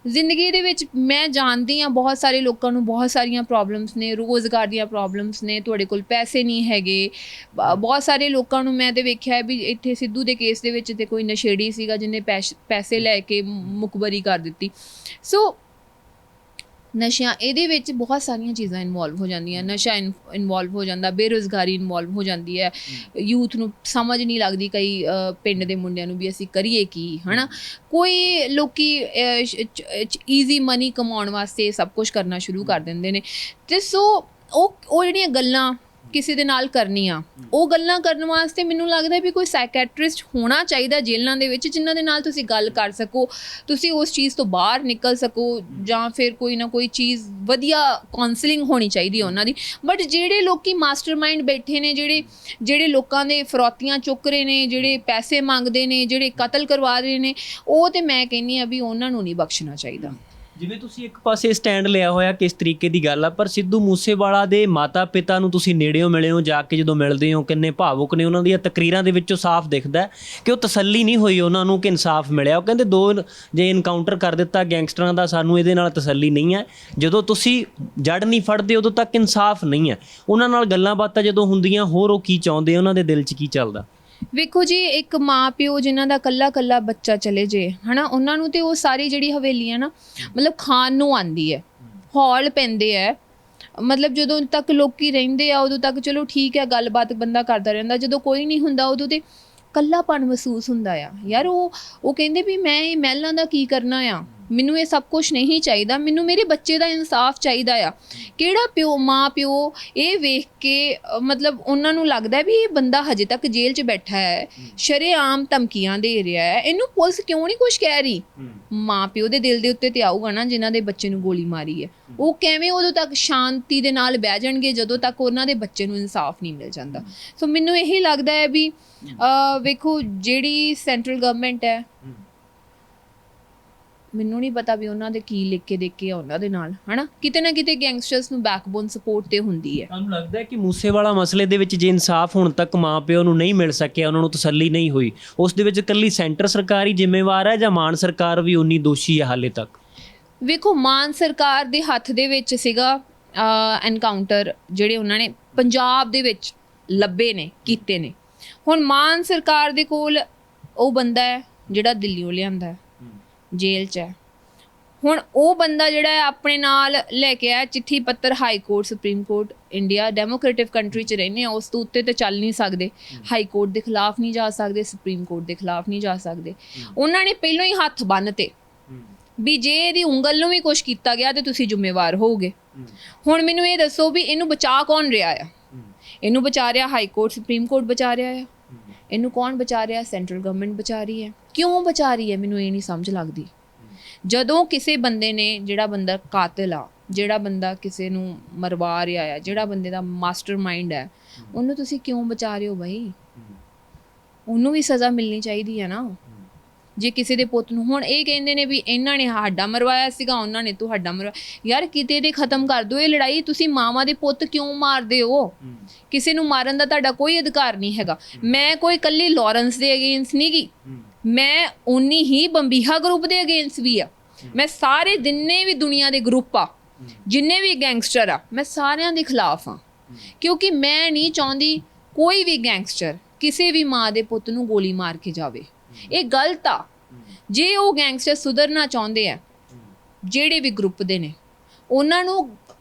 ਜ਼ਿੰਦਗੀ ਦੇ ਵਿੱਚ। ਮੈਂ ਜਾਣਦੀ ਹਾਂ ਬਹੁਤ ਸਾਰੇ ਲੋਕਾਂ ਨੂੰ ਬਹੁਤ ਸਾਰੀਆਂ ਪ੍ਰੋਬਲਮਸ ਨੇ, ਰੋਜ਼ਗਾਰ ਦੀਆਂ ਪ੍ਰੋਬਲਮਸ ਨੇ, ਤੁਹਾਡੇ ਕੋਲ ਪੈਸੇ ਨਹੀਂ ਹੈਗੇ। ਬਹੁਤ ਸਾਰੇ ਲੋਕਾਂ ਨੂੰ ਮੈਂ ਤਾਂ ਵੇਖਿਆ ਵੀ ਇੱਥੇ ਸਿੱਧੂ ਦੇ ਕੇਸ ਦੇ ਵਿੱਚ ਤੇ ਕੋਈ ਨਸ਼ੇੜੀ ਸੀਗਾ ਜਿਹਨੇ ਪੈਸੇ ਲੈ ਕੇ ਮੁਖਬਰੀ ਕਰ ਦਿੱਤੀ। ਸੋ ਨਸ਼ਿਆਂ ਇਹਦੇ ਵਿੱਚ ਬਹੁਤ ਸਾਰੀਆਂ ਚੀਜ਼ਾਂ ਇਨਵੋਲਵ ਹੋ ਜਾਂਦੀਆਂ, ਨਸ਼ਾ ਇਨਵੋਲਵ ਹੋ ਜਾਂਦਾ, ਬੇਰੁਜ਼ਗਾਰੀ ਇਨਵੋਲਵ ਹੋ ਜਾਂਦੀ ਹੈ, ਯੂਥ ਨੂੰ ਸਮਝ ਨਹੀਂ ਲੱਗਦੀ ਕਈ ਪਿੰਡ ਦੇ ਮੁੰਡਿਆਂ ਨੂੰ ਵੀ ਅਸੀਂ ਕਰੀਏ ਕੀ, ਹੈ ਨਾ। ਕੋਈ ਲੋਕੀ ਈਜ਼ੀ ਮਨੀ ਕਮਾਉਣ ਵਾਸਤੇ ਸਭ ਕੁਛ ਕਰਨਾ ਸ਼ੁਰੂ ਕਰ ਦਿੰਦੇ ਨੇ। ਅਤੇ ਸੋ ਉਹ ਜਿਹੜੀਆਂ ਗੱਲਾਂ ਕਿਸੇ ਦੇ ਨਾਲ ਕਰਨੀਆਂ, ਉਹ ਗੱਲਾਂ ਕਰਨ ਵਾਸਤੇ ਮੈਨੂੰ ਲੱਗਦਾ ਵੀ ਕੋਈ ਸਾਈਕੈਟ੍ਰਿਸਟ ਹੋਣਾ ਚਾਹੀਦਾ ਜੇਲ੍ਹਾਂ ਦੇ ਵਿੱਚ, ਜਿਨ੍ਹਾਂ ਦੇ ਨਾਲ ਤੁਸੀਂ ਗੱਲ ਕਰ ਸਕੋ, ਤੁਸੀਂ ਉਸ ਚੀਜ਼ ਤੋਂ ਬਾਹਰ ਨਿਕਲ ਸਕੋ, ਜਾਂ ਫਿਰ ਕੋਈ ਨਾ ਕੋਈ ਚੀਜ਼ ਵਧੀਆ ਕਾਉਂਸਲਿੰਗ ਹੋਣੀ ਚਾਹੀਦੀ ਉਹਨਾਂ ਦੀ। ਬਟ ਜਿਹੜੇ ਲੋਕੀ ਮਾਸਟਰਮਾਈਂਡ ਬੈਠੇ ਨੇ, ਜਿਹੜੇ ਲੋਕਾਂ ਦੇ ਫਰੌਤੀਆਂ ਚੁੱਕ ਰਹੇ ਨੇ, ਜਿਹੜੇ ਪੈਸੇ ਮੰਗਦੇ ਨੇ, ਜਿਹੜੇ ਕਤਲ ਕਰਵਾ ਰਹੇ ਨੇ, ਉਹ ਤੇ ਮੈਂ ਕਹਿੰਦੀ ਹਾਂ ਵੀ ਉਹਨਾਂ ਨੂੰ ਨਹੀਂ ਬਖਸ਼ਣਾ ਚਾਹੀਦਾ। ਜਿਵੇਂ ਤੁਸੀਂ ਇੱਕ ਪਾਸੇ ਸਟੈਂਡ ਲਿਆ ਹੋਇਆ ਕਿਸ ਤਰੀਕੇ ਦੀ ਗੱਲ ਆ, ਪਰ ਸਿੱਧੂ ਮੂਸੇਵਾਲਾ ਦੇ ਮਾਤਾ ਪਿਤਾ ਨੂੰ ਤੁਸੀਂ ਨੇੜਿਓਂ ਮਿਲੇ ਹੋ, ਜਾ ਕੇ ਜਦੋਂ ਮਿਲਦੇ ਹੋ ਕਿੰਨੇ ਭਾਵੁਕ ਨੇ, ਉਹਨਾਂ ਦੀਆਂ ਤਕਰੀਰਾਂ ਦੇ ਵਿੱਚੋਂ ਸਾਫ਼ ਦਿਖਦਾ ਕਿ ਉਹ ਤਸੱਲੀ ਨਹੀਂ ਹੋਈ ਉਹਨਾਂ ਨੂੰ ਕਿ ਇਨਸਾਫ ਮਿਲਿਆ। ਉਹ ਕਹਿੰਦੇ ਜੇ ਇਨਕਾਊਂਟਰ ਕਰ ਦਿੱਤਾ ਗੈਂਗਸਟਰਾਂ ਦਾ, ਸਾਨੂੰ ਇਹਦੇ ਨਾਲ ਤਸੱਲੀ ਨਹੀਂ ਹੈ, ਜਦੋਂ ਤੁਸੀਂ ਜੜ ਨਹੀਂ ਫੜਦੇ ਉਦੋਂ ਤੱਕ ਇਨਸਾਫ ਨਹੀਂ ਹੈ। ਉਹਨਾਂ ਨਾਲ ਗੱਲਾਂ ਬਾਤਾਂ ਜਦੋਂ ਹੁੰਦੀਆਂ, ਹੋਰ ਉਹ ਕੀ ਚਾਹੁੰਦੇ, ਉਹਨਾਂ ਦੇ ਦਿਲ 'ਚ ਕੀ ਚੱਲਦਾ? ਵੇਖੋ ਜੀ, ਇੱਕ ਮਾਂ ਪਿਓ ਜਿਨ੍ਹਾਂ ਦਾ ਕੱਲਾ ਬੱਚਾ ਚਲੇ ਜੇ, ਹੈ ਨਾ, ਉਹਨਾਂ ਨੂੰ ਤੇ ਉਹ ਸਾਰੀ ਜਿਹੜੀ ਹਵੇਲੀ ਹੈ ਨਾ, ਮਤਲਬ ਖਾਣ ਨੂੰ ਆਉਂਦੀ ਹੈ, ਹੌਲ ਪੈਂਦੇ ਹੈ। ਮਤਲਬ ਜਦੋਂ ਤੱਕ ਲੋਕੀ ਰਹਿੰਦੇ ਆ ਉਦੋਂ ਤੱਕ ਚਲੋ ਠੀਕ ਹੈ, ਗੱਲਬਾਤ ਬੰਦਾ ਕਰਦਾ ਰਹਿੰਦਾ, ਜਦੋਂ ਕੋਈ ਨਹੀਂ ਹੁੰਦਾ ਉਦੋਂ ਤੇ ਕੱਲਾਪਣ ਮਹਿਸੂਸ ਹੁੰਦਾ ਆ। ਯਾਰ ਉਹ ਕਹਿੰਦੇ ਵੀ ਮੈਂ ਇਹ ਮਹਿਲਾਂ ਦਾ ਕੀ ਕਰਨਾ ਆ, ਮੈਨੂੰ ਇਹ ਸਭ ਕੁਛ ਨਹੀਂ ਚਾਹੀਦਾ, ਮੈਨੂੰ ਮੇਰੇ ਬੱਚੇ ਦਾ ਇਨਸਾਫ ਚਾਹੀਦਾ ਆ। ਕਿਹੜਾ ਮਾਂ ਪਿਓ ਇਹ ਵੇਖ ਕੇ ਮਤਲਬ ਉਹਨਾਂ ਨੂੰ ਲੱਗਦਾ ਵੀ ਇਹ ਬੰਦਾ ਹਜੇ ਤੱਕ ਜੇਲ੍ਹ 'ਚ ਬੈਠਾ ਹੈ, ਸ਼ਰੇਆਮ ਧਮਕੀਆਂ ਦੇ ਰਿਹਾ ਹੈ, ਇਹਨੂੰ ਪੁਲਿਸ ਕਿਉਂ ਨਹੀਂ ਕੁਛ ਕਹਿ ਰਹੀ? ਮਾਂ ਪਿਓ ਦੇ ਦਿਲ ਦੇ ਉੱਤੇ ਤੇ ਆਊਗਾ ਨਾ ਜਿਨ੍ਹਾਂ ਦੇ ਬੱਚੇ ਨੂੰ ਗੋਲੀ ਮਾਰੀ ਹੈ। ਉਹ ਕਿਵੇਂ ਉਦੋਂ ਤੱਕ ਸ਼ਾਂਤੀ ਦੇ ਨਾਲ ਬਹਿ ਜਾਣਗੇ ਜਦੋਂ ਤੱਕ ਉਹਨਾਂ ਦੇ ਬੱਚੇ ਨੂੰ ਇਨਸਾਫ ਨਹੀਂ ਮਿਲ ਜਾਂਦਾ। ਸੋ ਮੈਨੂੰ ਇਹੀ ਲੱਗਦਾ ਹੈ ਵੀ ਵੇਖੋ, ਜਿਹੜੀ ਸੈਂਟਰਲ ਗਵਰਨਮੈਂਟ ਹੈ, ਮੈਨੂੰ ਨਹੀਂ ਪਤਾ ਵੀ ਉਹਨਾਂ ਦੇ ਕੀ ਲਿਖ ਕੇ ਦੇਖ ਕੇ ਉਹਨਾਂ ਦੇ ਨਾਲ, ਹੈ ਨਾ, ਕਿਤੇ ਨਾ ਕਿਤੇ ਗੈਂਗਸਟਰਸ ਨੂੰ ਬੈਕਬੋਨ ਸਪੋਰਟ ਤੇ ਹੁੰਦੀ ਹੈ। ਤੁਹਾਨੂੰ ਲੱਗਦਾ ਹੈ ਕਿ ਮੂਸੇਵਾਲਾ ਮਸਲੇ ਦੇ ਵਿੱਚ ਜੇ ਇਨਸਾਫ ਹੁਣ ਤੱਕ ਮਾਂ ਪਿਓ ਨੂੰ ਨਹੀਂ ਮਿਲ ਸਕਿਆ, ਉਹਨਾਂ ਨੂੰ ਤਸੱਲੀ ਨਹੀਂ ਹੋਈ, ਉਸ ਦੇ ਵਿੱਚ ਇਕੱਲੀ ਸੈਂਟਰ ਸਰਕਾਰ ਹੀ ਜ਼ਿੰਮੇਵਾਰ ਹੈ ਜਾਂ ਮਾਨ ਸਰਕਾਰ ਵੀ ਉਨੀ ਦੋਸ਼ੀ ਹੈ ਹਾਲੇ ਤੱਕ? ਵੇਖੋ, ਮਾਨ ਸਰਕਾਰ ਦੇ ਹੱਥ ਦੇ ਵਿੱਚ ਸੀਗਾ ਐਨਕਾਊਂਟਰ ਜਿਹੜੇ ਉਹਨਾਂ ਨੇ ਪੰਜਾਬ ਦੇ ਵਿੱਚ ਲੱਭੇ ਨੇ, ਕੀਤੇ ਨੇ। ਹੁਣ ਮਾਨ ਸਰਕਾਰ ਦੇ ਕੋਲ ਉਹ ਬੰਦਾ ਹੈ ਜਿਹੜਾ ਦਿੱਲੀੋਂ ਲਿਆਂਦਾ ਹੈ, ਜੇਲ੍ਹ 'ਚ ਹੈ। ਹੁਣ ਉਹ ਬੰਦਾ ਜਿਹੜਾ ਹੈ ਆਪਣੇ ਨਾਲ ਲੈ ਕੇ ਆਇਆ ਚਿੱਠੀ ਪੱਤਰ, high court, supreme court, India democratic country 'ਚ ਰਹਿੰਦੇ ਆ, ਉਸ ਤੋਂ ਉੱਤੇ ਤਾਂ ਚੱਲ ਨਹੀਂ ਸਕਦੇ। ਹਾਈ ਕੋਰਟ ਦੇ ਖਿਲਾਫ ਨਹੀਂ ਜਾ ਸਕਦੇ, ਸੁਪਰੀਮ ਕੋਰਟ ਦੇ ਖਿਲਾਫ ਨਹੀਂ ਜਾ ਸਕਦੇ। ਉਹਨਾਂ ਨੇ ਪਹਿਲਾਂ ਹੀ ਹੱਥ ਬੰਨ੍ਹਤੇ ਵੀ ਜੇ ਇਹਦੀ ਉਂਗਲ ਨੂੰ ਵੀ ਕੁਛ ਕੀਤਾ ਗਿਆ ਤੇ ਤੁਸੀਂ ਜ਼ਿੰਮੇਵਾਰ ਹੋਵੋਗੇ। ਹੁਣ ਮੈਨੂੰ ਇਹ ਦੱਸੋ ਵੀ ਇਹਨੂੰ ਬਚਾ ਕੌਣ ਰਿਹਾ ਆ? ਇਹਨੂੰ ਬਚਾ ਰਿਹਾ ਹਾਈ ਕੋਰਟ, ਸੁਪਰੀਮ ਕੋਰਟ ਬਚਾ ਰਿਹਾ ਆ। ਇਹਨੂੰ ਕੌਣ ਬਚਾ ਰਿਹਾ? ਸੈਂਟਰਲ ਗਵਰਨਮੈਂਟ ਬਚਾ ਰਹੀ ਹੈ। ਕਿਉਂ ਬਚਾ ਰਹੀ ਹੈ? ਮੈਨੂੰ ਇਹ ਨਹੀਂ ਸਮਝ ਲੱਗਦੀ। ਜਦੋਂ ਕਿਸੇ ਬੰਦੇ ਨੇ, ਜਿਹੜਾ ਬੰਦਾ ਕਾਤਿਲ ਆ, ਜਿਹੜਾ ਬੰਦਾ ਕਿਸੇ ਨੂੰ ਮਰਵਾ ਰਿਹਾ ਆ, ਜਿਹੜਾ ਬੰਦੇ ਦਾ ਮਾਸਟਰ ਮਾਈਂਡ ਹੈ, ਉਹਨੂੰ ਤੁਸੀਂ ਕਿਉਂ ਬਚਾ ਰਹੇ ਹੋ ਬਾਈ? ਉਹਨੂੰ ਵੀ ਸਜ਼ਾ ਮਿਲਣੀ ਚਾਹੀਦੀ ਹੈ ਨਾ। ਜੇ ਕਿਸੇ ਦੇ ਪੁੱਤ ਨੂੰ, ਹੁਣ ਇਹ ਕਹਿੰਦੇ ਨੇ ਵੀ ਇਹਨਾਂ ਨੇ ਸਾਡਾ ਮਰਵਾਇਆ ਸੀਗਾ, ਉਹਨਾਂ ਨੇ ਤੁਹਾਡਾ ਮਰਵਾਇਆ। ਯਾਰ ਕਿਤੇ ਦੇ ਖਤਮ ਕਰ ਦਿਓ ਇਹ ਲੜਾਈ। ਤੁਸੀਂ ਮਾਵਾਂ ਦੇ ਪੁੱਤ ਕਿਉਂ ਮਾਰਦੇ ਹੋ? ਕਿਸੇ ਨੂੰ ਮਾਰਨ ਦਾ ਤੁਹਾਡਾ ਕੋਈ ਅਧਿਕਾਰ ਨਹੀਂ ਹੈਗਾ। ਮੈਂ ਕੋਈ ਇਕੱਲੀ ਲਾਰੈਂਸ ਦੇ ਅਗੇਂਸਟ ਨਹੀਂ ਗਈ, ਮੈਂ ਉਨੀ ਹੀ ਬੰਬੀਹਾ ਗਰੁੱਪ ਦੇ ਅਗੇਂਸਟ ਵੀ ਆ। ਮੈਂ ਸਾਰੇ ਜਿੰਨੇ ਵੀ ਦੁਨੀਆ ਦੇ ਗਰੁੱਪ ਆ, ਜਿੰਨੇ ਵੀ ਗੈਂਗਸਟਰ ਆ, ਮੈਂ ਸਾਰਿਆਂ ਦੇ ਖਿਲਾਫ ਆ। ਕਿਉਂਕਿ ਮੈਂ ਨਹੀਂ ਚਾਹੁੰਦੀ ਕੋਈ ਵੀ ਗੈਂਗਸਟਰ ਕਿਸੇ ਵੀ ਮਾਂ ਦੇ ਪੁੱਤ ਨੂੰ ਗੋਲੀ ਮਾਰ ਕੇ ਜਾਵੇ। ਇਹ ਗਲਤ ਆ। ਜੇ ਉਹ ਗੈਂਗਸਟਰ ਸੁਧਰਨਾ ਚਾਹੁੰਦੇ ਆ, ਜਿਹੜੇ ਵੀ ਗਰੁੱਪ ਦੇ ਨੇ, ਉਹਨਾਂ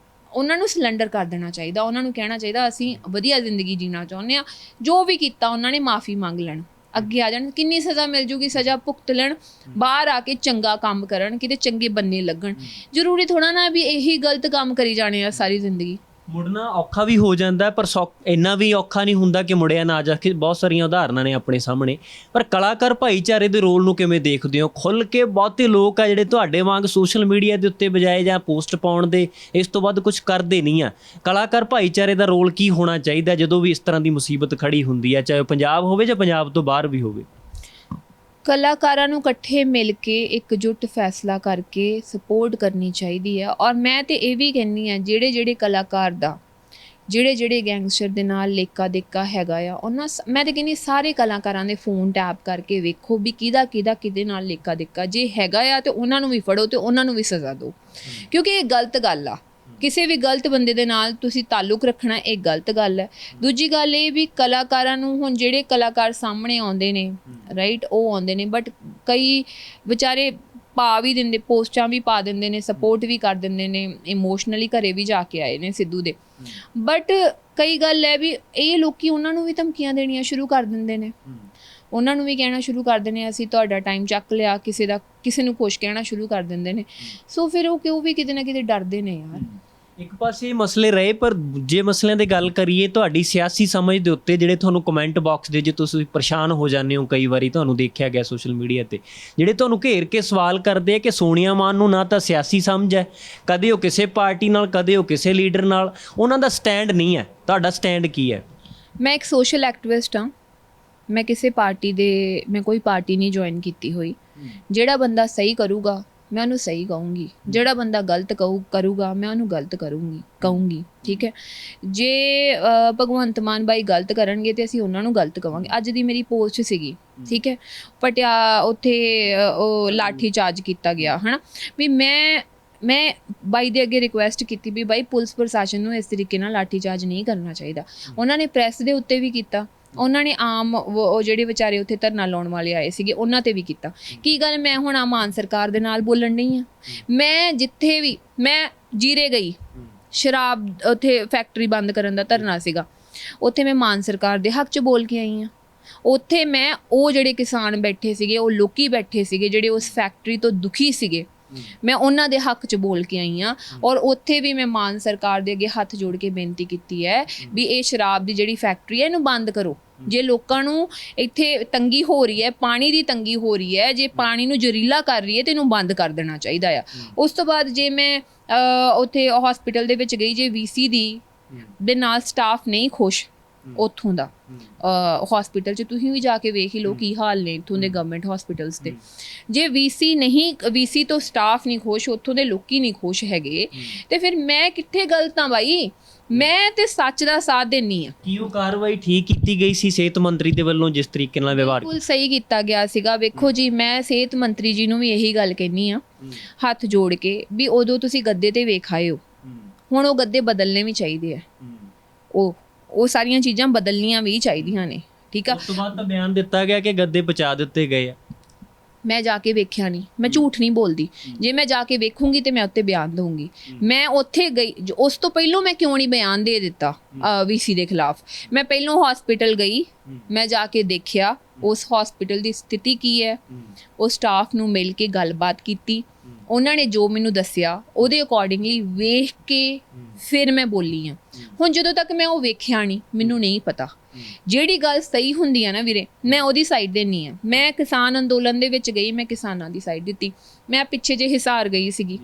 ਨੂੰ ਸਿਲੰਡਰ ਕਰ ਦੇਣਾ ਚਾਹੀਦਾ। ਉਹਨਾਂ ਨੂੰ ਕਹਿਣਾ ਚਾਹੀਦਾ ਅਸੀਂ ਵਧੀਆ ਜ਼ਿੰਦਗੀ ਜੀਣਾ ਚਾਹੁੰਦੇ ਆ, ਜੋ ਵੀ ਕੀਤਾ ਉਹਨਾਂ ਨੇ ਮਾਫੀ ਮੰਗ ਲੈਣ, ਅੱਗੇ ਆ ਜਾਣ। ਕਿੰਨੀ ਸਜ਼ਾ ਮਿਲ ਜੂਗੀ, ਸਜ਼ਾ ਭੁਗਤ ਲੈਣ, ਬਾਹਰ ਆ ਕੇ ਚੰਗਾ ਕੰਮ ਕਰਨ, ਕਿਤੇ ਚੰਗੇ ਬੰਨੇ ਲੱਗਣ। ਜ਼ਰੂਰੀ ਥੋੜਾ ਨਾ ਵੀ ਇਹੀ ਗਲਤ ਕੰਮ ਕਰੀ ਜਾਣੇ ਆ ਸਾਰੀ ਜ਼ਿੰਦਗੀ। ਮੁੜਨਾ ਔਖਾ ਵੀ ਹੋ ਜਾਂਦਾ, ਪਰ ਇੰਨਾ ਵੀ ਔਖਾ ਨਹੀਂ ਹੁੰਦਾ ਕਿ ਮੁੜਿਆ ਨਾ ਜਾ ਕੇ। ਬਹੁਤ ਸਾਰੀਆਂ ਉਦਾਹਰਨਾਂ ਨੇ ਆਪਣੇ ਸਾਹਮਣੇ। ਪਰ ਕਲਾਕਾਰ ਭਾਈਚਾਰੇ ਦੇ ਰੋਲ ਨੂੰ ਕਿਵੇਂ ਦੇਖਦੇ ਹੋ? ਖੁੱਲ੍ਹ ਕੇ ਬਹੁਤੇ ਲੋਕ ਆ ਜਿਹੜੇ ਤੁਹਾਡੇ ਵਾਂਗ ਸੋਸ਼ਲ ਮੀਡੀਆ ਦੇ ਉੱਤੇ ਬਜਾਏ ਜਾਂ ਪੋਸਟ ਪਾਉਣ ਦੇ ਇਸ ਤੋਂ ਵੱਧ ਕੁਝ ਕਰਦੇ ਨਹੀਂ ਆ। ਕਲਾਕਾਰ ਭਾਈਚਾਰੇ ਦਾ ਰੋਲ ਕੀ ਹੋਣਾ ਚਾਹੀਦਾ ਜਦੋਂ ਵੀ ਇਸ ਤਰ੍ਹਾਂ ਦੀ ਮੁਸੀਬਤ ਖੜੀ ਹੁੰਦੀ ਹੈ, ਚਾਹੇ ਉਹ ਪੰਜਾਬ ਹੋਵੇ ਜਾਂ ਪੰਜਾਬ ਤੋਂ ਬਾਹਰ ਵੀ ਹੋਵੇ? ਕਲਾਕਾਰਾਂ ਨੂੰ ਇਕੱਠੇ ਮਿਲ ਕੇ ਇਕਜੁੱਟ ਫੈਸਲਾ ਕਰਕੇ ਸਪੋਰਟ ਕਰਨੀ ਚਾਹੀਦੀ ਹੈ। ਔਰ ਮੈਂ ਤੇ ਇਹ ਵੀ ਕਹਿੰਦੀ ਹਾਂ, ਜਿਹੜੇ ਕਲਾਕਾਰ ਦਾ ਜਿਹੜੇ ਗੈਂਗਸਟਰ ਦੇ ਨਾਲ ਲੇਕਾ ਦੇਕਾ ਹੈਗਾ ਆ, ਉਹਨਾਂ ਮੈਂ ਤੇ ਕਹਿੰਦੀ ਸਾਰੇ ਕਲਾਕਾਰਾਂ ਦੇ ਫੋਨ ਟੈਪ ਕਰਕੇ ਵੇਖੋ ਵੀ ਕਿਹਦਾ ਕਿਹਦੇ ਨਾਲ ਲੇਕਾ ਦੇਕਾ। ਜੇ ਹੈਗਾ ਆ ਤੇ ਉਹਨਾਂ ਨੂੰ ਵੀ ਫੜੋ ਤੇ ਉਹਨਾਂ ਨੂੰ ਵੀ ਸਜ਼ਾ ਦਿਓ, ਕਿਉਂਕਿ ਇਹ ਗਲਤ ਗੱਲ ਆ। ਕਿਸੇ ਵੀ ਗਲਤ ਬੰਦੇ ਦੇ ਨਾਲ ਤੁਸੀਂ ਤਾਲੁਕ ਰੱਖਣਾ, ਇਹ ਗਲਤ ਗੱਲ ਹੈ। ਦੂਜੀ ਗੱਲ ਇਹ ਵੀ ਕਲਾਕਾਰਾਂ ਨੂੰ, ਹੁਣ ਜਿਹੜੇ ਕਲਾਕਾਰ ਸਾਹਮਣੇ ਆਉਂਦੇ ਨੇ ਰਾਈਟ, ਉਹ ਆਉਂਦੇ ਨੇ, ਬਟ ਕਈ ਵਿਚਾਰੇ ਪਾ ਵੀ ਦਿੰਦੇ, ਪੋਸਟਾਂ ਵੀ ਪਾ ਦਿੰਦੇ ਨੇ, ਸਪੋਰਟ ਵੀ ਕਰ ਦਿੰਦੇ ਨੇ, ਇਮੋਸ਼ਨਲੀ ਘਰੇ ਵੀ ਜਾ ਕੇ ਆਏ ਨੇ ਸਿੱਧੂ ਦੇ। ਬਟ ਕਈ ਗੱਲ ਹੈ ਵੀ ਇਹ ਲੋਕੀ ਉਹਨਾਂ ਨੂੰ ਵੀ ਧਮਕੀਆਂ ਦੇਣੀਆਂ ਸ਼ੁਰੂ ਕਰ ਦਿੰਦੇ ਨੇ, ਉਹਨਾਂ ਨੂੰ ਵੀ ਕਹਿਣਾ ਸ਼ੁਰੂ ਕਰ ਦਿੰਦੇ ਨੇ ਅਸੀਂ ਤੁਹਾਡਾ ਟਾਈਮ ਚੱਕ ਲਿਆ, ਕਿਸੇ ਨੂੰ ਕੁਛ ਕਹਿਣਾ ਸ਼ੁਰੂ ਕਰ ਦਿੰਦੇ ਨੇ। ਸੋ ਫਿਰ ਉਹ ਵੀ ਕਿਤੇ ਨਾ ਕਿਤੇ ਡਰਦੇ ਨੇ ਯਾਰ। ਇੱਕ ਪਾਸੇ ਇਹ ਮਸਲੇ ਰਹੇ, ਪਰ ਦੂਜੇ ਮਸਲਿਆਂ ਦੀ ਗੱਲ ਕਰੀਏ, ਤੁਹਾਡੀ ਸਿਆਸੀ ਸਮਝ ਦੇ ਉੱਤੇ ਜਿਹੜੇ ਤੁਹਾਨੂੰ ਕਮੈਂਟ ਬਾਕਸ ਦੇ, ਜੇ ਤੁਸੀਂ ਪਰੇਸ਼ਾਨ ਹੋ ਜਾਂਦੇ ਹੋ, ਕਈ ਵਾਰੀ ਤੁਹਾਨੂੰ ਦੇਖਿਆ ਗਿਆ ਸੋਸ਼ਲ ਮੀਡੀਆ ਤੇ ਜਿਹੜੇ ਤੁਹਾਨੂੰ ਘੇਰ ਕੇ ਸਵਾਲ ਕਰਦੇ ਆ ਕਿ ਸੋਨੀਆ ਮਾਨ ਨੂੰ ਨਾ ਤਾਂ ਸਿਆਸੀ ਸਮਝ ਹੈ, ਕਦੇ ਉਹ ਕਿਸੇ ਪਾਰਟੀ ਨਾਲ, ਕਦੇ ਉਹ ਕਿਸੇ ਲੀਡਰ ਨਾਲ, ਉਹਨਾਂ ਦਾ ਸਟੈਂਡ ਨਹੀਂ ਹੈ। ਤੁਹਾਡਾ ਸਟੈਂਡ ਕੀ ਹੈ? ਮੈਂ ਇੱਕ ਸੋਸ਼ਲ ਐਕਟਿਵਿਸਟ ਹਾਂ। ਮੈਂ ਕਿਸੇ ਪਾਰਟੀ ਦੇ, ਮੈਂ ਕੋਈ ਪਾਰਟੀ ਨਹੀਂ ਜੁਆਇਨ ਕੀਤੀ ਹੋਈ। ਜਿਹੜਾ ਬੰਦਾ ਸਹੀ ਕਰੂਗਾ ਮੈਂ ਉਹਨੂੰ ਸਹੀ ਕਹੂੰਗੀ, ਜਿਹੜਾ ਬੰਦਾ ਗਲਤ ਕਰੂਗਾ ਮੈਂ ਉਹਨੂੰ ਗਲਤ ਕਹੂੰਗੀ। ਠੀਕ ਹੈ, ਜੇ ਭਗਵੰਤ ਮਾਨ ਬਾਈ ਗਲਤ ਕਰਨਗੇ ਤੇ ਅਸੀਂ ਉਹਨਾਂ ਨੂੰ ਗਲਤ ਕਵਾਂਗੇ। ਅੱਜ ਦੀ ਮੇਰੀ ਪੋਸਟ ਸੀਗੀ, ਠੀਕ ਹੈ, ਉੱਥੇ ਉਹ ਲਾਠੀ ਚਾਰਜ ਕੀਤਾ ਗਿਆ ਹੈ ਨਾ, ਵੀ ਮੈਂ ਬਾਈ ਦੇ ਅੱਗੇ ਰਿਕੁਐਸਟ ਕੀਤੀ ਵੀ ਬਾਈ ਪੁਲਿਸ ਪ੍ਰਸ਼ਾਸਨ ਨੂੰ ਇਸ ਤਰੀਕੇ ਨਾਲ ਲਾਠੀ ਚਾਰਜ ਨਹੀਂ ਕਰਨਾ ਚਾਹੀਦਾ। ਉਹਨਾਂ ਨੇ ਪ੍ਰੈਸ ਦੇ ਉੱਤੇ ਵੀ ਕੀਤਾ, ਉਹਨਾਂ ਨੇ ਆਮ ਉਹ ਜਿਹੜੇ ਵਿਚਾਰੇ ਉੱਥੇ ਧਰਨਾ ਲਾਉਣ ਵਾਲੇ ਆਏ ਸੀਗੇ ਉਹਨਾਂ ਤੇ ਵੀ ਕੀਤਾ। ਕੀ ਗੱਲ ਮੈਂ ਹੁਣ ਮਾਨ ਸਰਕਾਰ ਦੇ ਨਾਲ ਬੋਲਣ ਨਹੀਂ ਆ? ਮੈਂ ਜਿੱਥੇ ਵੀ, ਮੈਂ ਜੀਰੇ ਗਈ, ਸ਼ਰਾਬ ਉੱਥੇ ਫੈਕਟਰੀ ਬੰਦ ਕਰਨ ਦਾ ਧਰਨਾ ਸੀਗਾ, ਉੱਥੇ ਮੈਂ ਮਾਨ ਸਰਕਾਰ ਦੇ ਹੱਕ 'ਚ ਬੋਲ ਕੇ ਆਈ ਹਾਂ। ਉੱਥੇ ਮੈਂ ਉਹ ਜਿਹੜੇ ਕਿਸਾਨ ਬੈਠੇ ਸੀਗੇ, ਉਹ ਲੋਕੀ ਬੈਠੇ ਸੀਗੇ ਜਿਹੜੇ ਉਸ ਫੈਕਟਰੀ ਤੋਂ ਦੁਖੀ ਸੀਗੇ, ਮੈਂ ਉਹਨਾਂ ਦੇ ਹੱਕ 'ਚ ਬੋਲ ਕੇ ਆਈ ਹਾਂ। ਔਰ ਉੱਥੇ ਵੀ ਮੈਂ ਮਾਨ ਸਰਕਾਰ ਦੇ ਅੱਗੇ ਹੱਥ ਜੋੜ ਕੇ ਬੇਨਤੀ ਕੀਤੀ ਹੈ ਵੀ ਇਹ ਸ਼ਰਾਬ ਦੀ ਜਿਹੜੀ ਫੈਕਟਰੀ ਹੈ ਇਹਨੂੰ ਬੰਦ ਕਰੋ। ਜੇ ਲੋਕਾਂ ਨੂੰ ਇੱਥੇ ਤੰਗੀ ਹੋ ਰਹੀ ਹੈ, ਪਾਣੀ ਦੀ ਤੰਗੀ ਹੋ ਰਹੀ ਹੈ, ਜੇ ਪਾਣੀ ਨੂੰ ਜ਼ਹਿਰੀਲਾ ਕਰ ਰਹੀ ਹੈ ਤੇ ਇਹਨੂੰ ਬੰਦ ਕਰ ਦੇਣਾ ਚਾਹੀਦਾ ਆ। ਉਸ ਤੋਂ ਬਾਅਦ ਜੇ ਮੈਂ ਉੱਥੇ ਹਸਪੀਟਲ ਦੇ ਵਿੱਚ ਗਈ, ਜੇ VC ਦੇ ਨਾਲ ਸਟਾਫ ਨਹੀਂ ਖੁਸ਼ ਉੱਥੋਂ ਦਾ ਹਸਪੀਟਲ 'ਚ, ਤੁਸੀਂ ਵੀ ਜਾ ਕੇ ਵੇਖ ਹੀ ਲਓ ਕੀ ਹਾਲ ਨੇ ਇੱਥੋਂ ਦੇ ਗਵਰਨਮੈਂਟ ਹਸਪੀਟਲਸ ਦੇ। ਜੇ VC ਤੋਂ ਸਟਾਫ ਨਹੀਂ ਖੁਸ਼, ਉੱਥੋਂ ਦੇ ਲੋਕੀ ਨਹੀਂ ਖੁਸ਼ ਹੈਗੇ, ਤੇ ਫਿਰ ਮੈਂ ਕਿੱਥੇ ਗਲਤ ਹਾਂ ਬਾਈ? ਮੈਂ ਤੇ ਸੱਚ ਦਾ ਸਾਥ ਦੇਣੀ ਆ। ਕੀ ਉਹ ਕਾਰਵਾਈ ਠੀਕ ਕੀਤੀ ਗਈ ਸੀ ਸਿਹਤ ਮੰਤਰੀ ਦੇ ਵੱਲੋਂ ਜਿਸ ਤਰੀਕੇ ਨਾਲ ਵਿਵਹਾਰ? ਬਿਲਕੁਲ ਸਹੀ ਕੀਤਾ ਗਿਆ ਸੀਗਾ। ਵੇਖੋ ਜੀ, ਮੈਂ ਸਿਹਤ ਮੰਤਰੀ ਜੀ ਨੂੰ ਵੀ ਇਹੀ ਗੱਲ ਕਹਿੰਦੀ ਆ ਹੱਥ ਜੋੜ ਕੇ ਵੀ ਉਦੋਂ ਤੁਸੀਂ ਗੱਦੇ ਤੇ ਵੇਖ ਆਏ ਹੋ, ਹੁਣ ਉਹ ਗੱਦੇ ਬਦਲਨੇ ਵੀ ਚਾਹੀਦੇ ਆ। ਉਹ ਸਾਰੀਆਂ ਚੀਜ਼ਾਂ ਬਦਲਣੀਆਂ ਵੀ ਚਾਹੀਦੀਆਂ ਨੇ। ਠੀਕ ਆ, ਉਸ ਤੋਂ ਬਾਅਦ ਤਾਂ ਬਿਆਨ ਦਿੱਤਾ ਗਿਆ ਕਿ ਗੱਦੇ ਪਹੁੰਚਾ ਦਿੱਤੇ ਗਏ ਆ। ਮੈਂ ਜਾ ਕੇ ਵੇਖਿਆ ਨਹੀਂ, ਮੈਂ ਝੂਠ ਨਹੀਂ ਬੋਲਦੀ। ਜੇ ਮੈਂ ਜਾ ਕੇ ਵੇਖੂੰਗੀ ਤੇ ਮੈਂ ਉੱਤੇ ਬਿਆਨ ਦਊਂਗੀ। ਮੈਂ ਉੱਥੇ ਗਈ, ਉਸ ਤੋਂ ਪਹਿਲਾਂ ਮੈਂ ਕਿਉਂ ਨਹੀਂ ਬਿਆਨ ਦੇ ਦਿੱਤਾ VC ਦੇ ਖਿਲਾਫ? ਮੈਂ ਪਹਿਲਾਂ ਹਸਪੀਟਲ ਗਈ, ਮੈਂ ਜਾ ਕੇ ਦੇਖਿਆ ਉਸ ਹਸਪੀਟਲ ਦੀ ਸਥਿਤੀ ਕੀ ਹੈ, ਉਹ ਸਟਾਫ ਨੂੰ ਮਿਲ ਕੇ ਗੱਲਬਾਤ ਕੀਤੀ, ਉਹਨਾਂ ਨੇ ਜੋ ਮੈਨੂੰ ਦੱਸਿਆ ਉਹਦੇ ਅਕੋਰਡਿੰਗਲੀ ਵੇਖ ਕੇ ਫਿਰ ਮੈਂ ਬੋਲੀ ਹਾਂ। ਹੁਣ ਜਦੋਂ ਤੱਕ ਮੈਂ ਉਹ ਵੇਖਿਆ ਨਹੀਂ, ਮੈਨੂੰ ਨਹੀਂ ਪਤਾ। ਜਿਹੜੀ ਗੱਲ ਸਹੀ ਹੁੰਦੀ ਆ ਨਾ ਵੀਰੇ, ਮੈਂ ਉਹਦੀ ਸਾਈਡ ਦੇਣੀ ਆ। ਮੈਂ ਕਿਸਾਨ ਅੰਦੋਲਨ ਦੇ ਵਿੱਚ ਗਈ, ਮੈਂ ਕਿਸਾਨਾਂ ਦੀ ਸਾਈਡ ਦਿੱਤੀ। ਮੈਂ ਪਿੱਛੇ ਜੇ ਹਿਸਾਰ ਗਈ ਸੀਗੀ,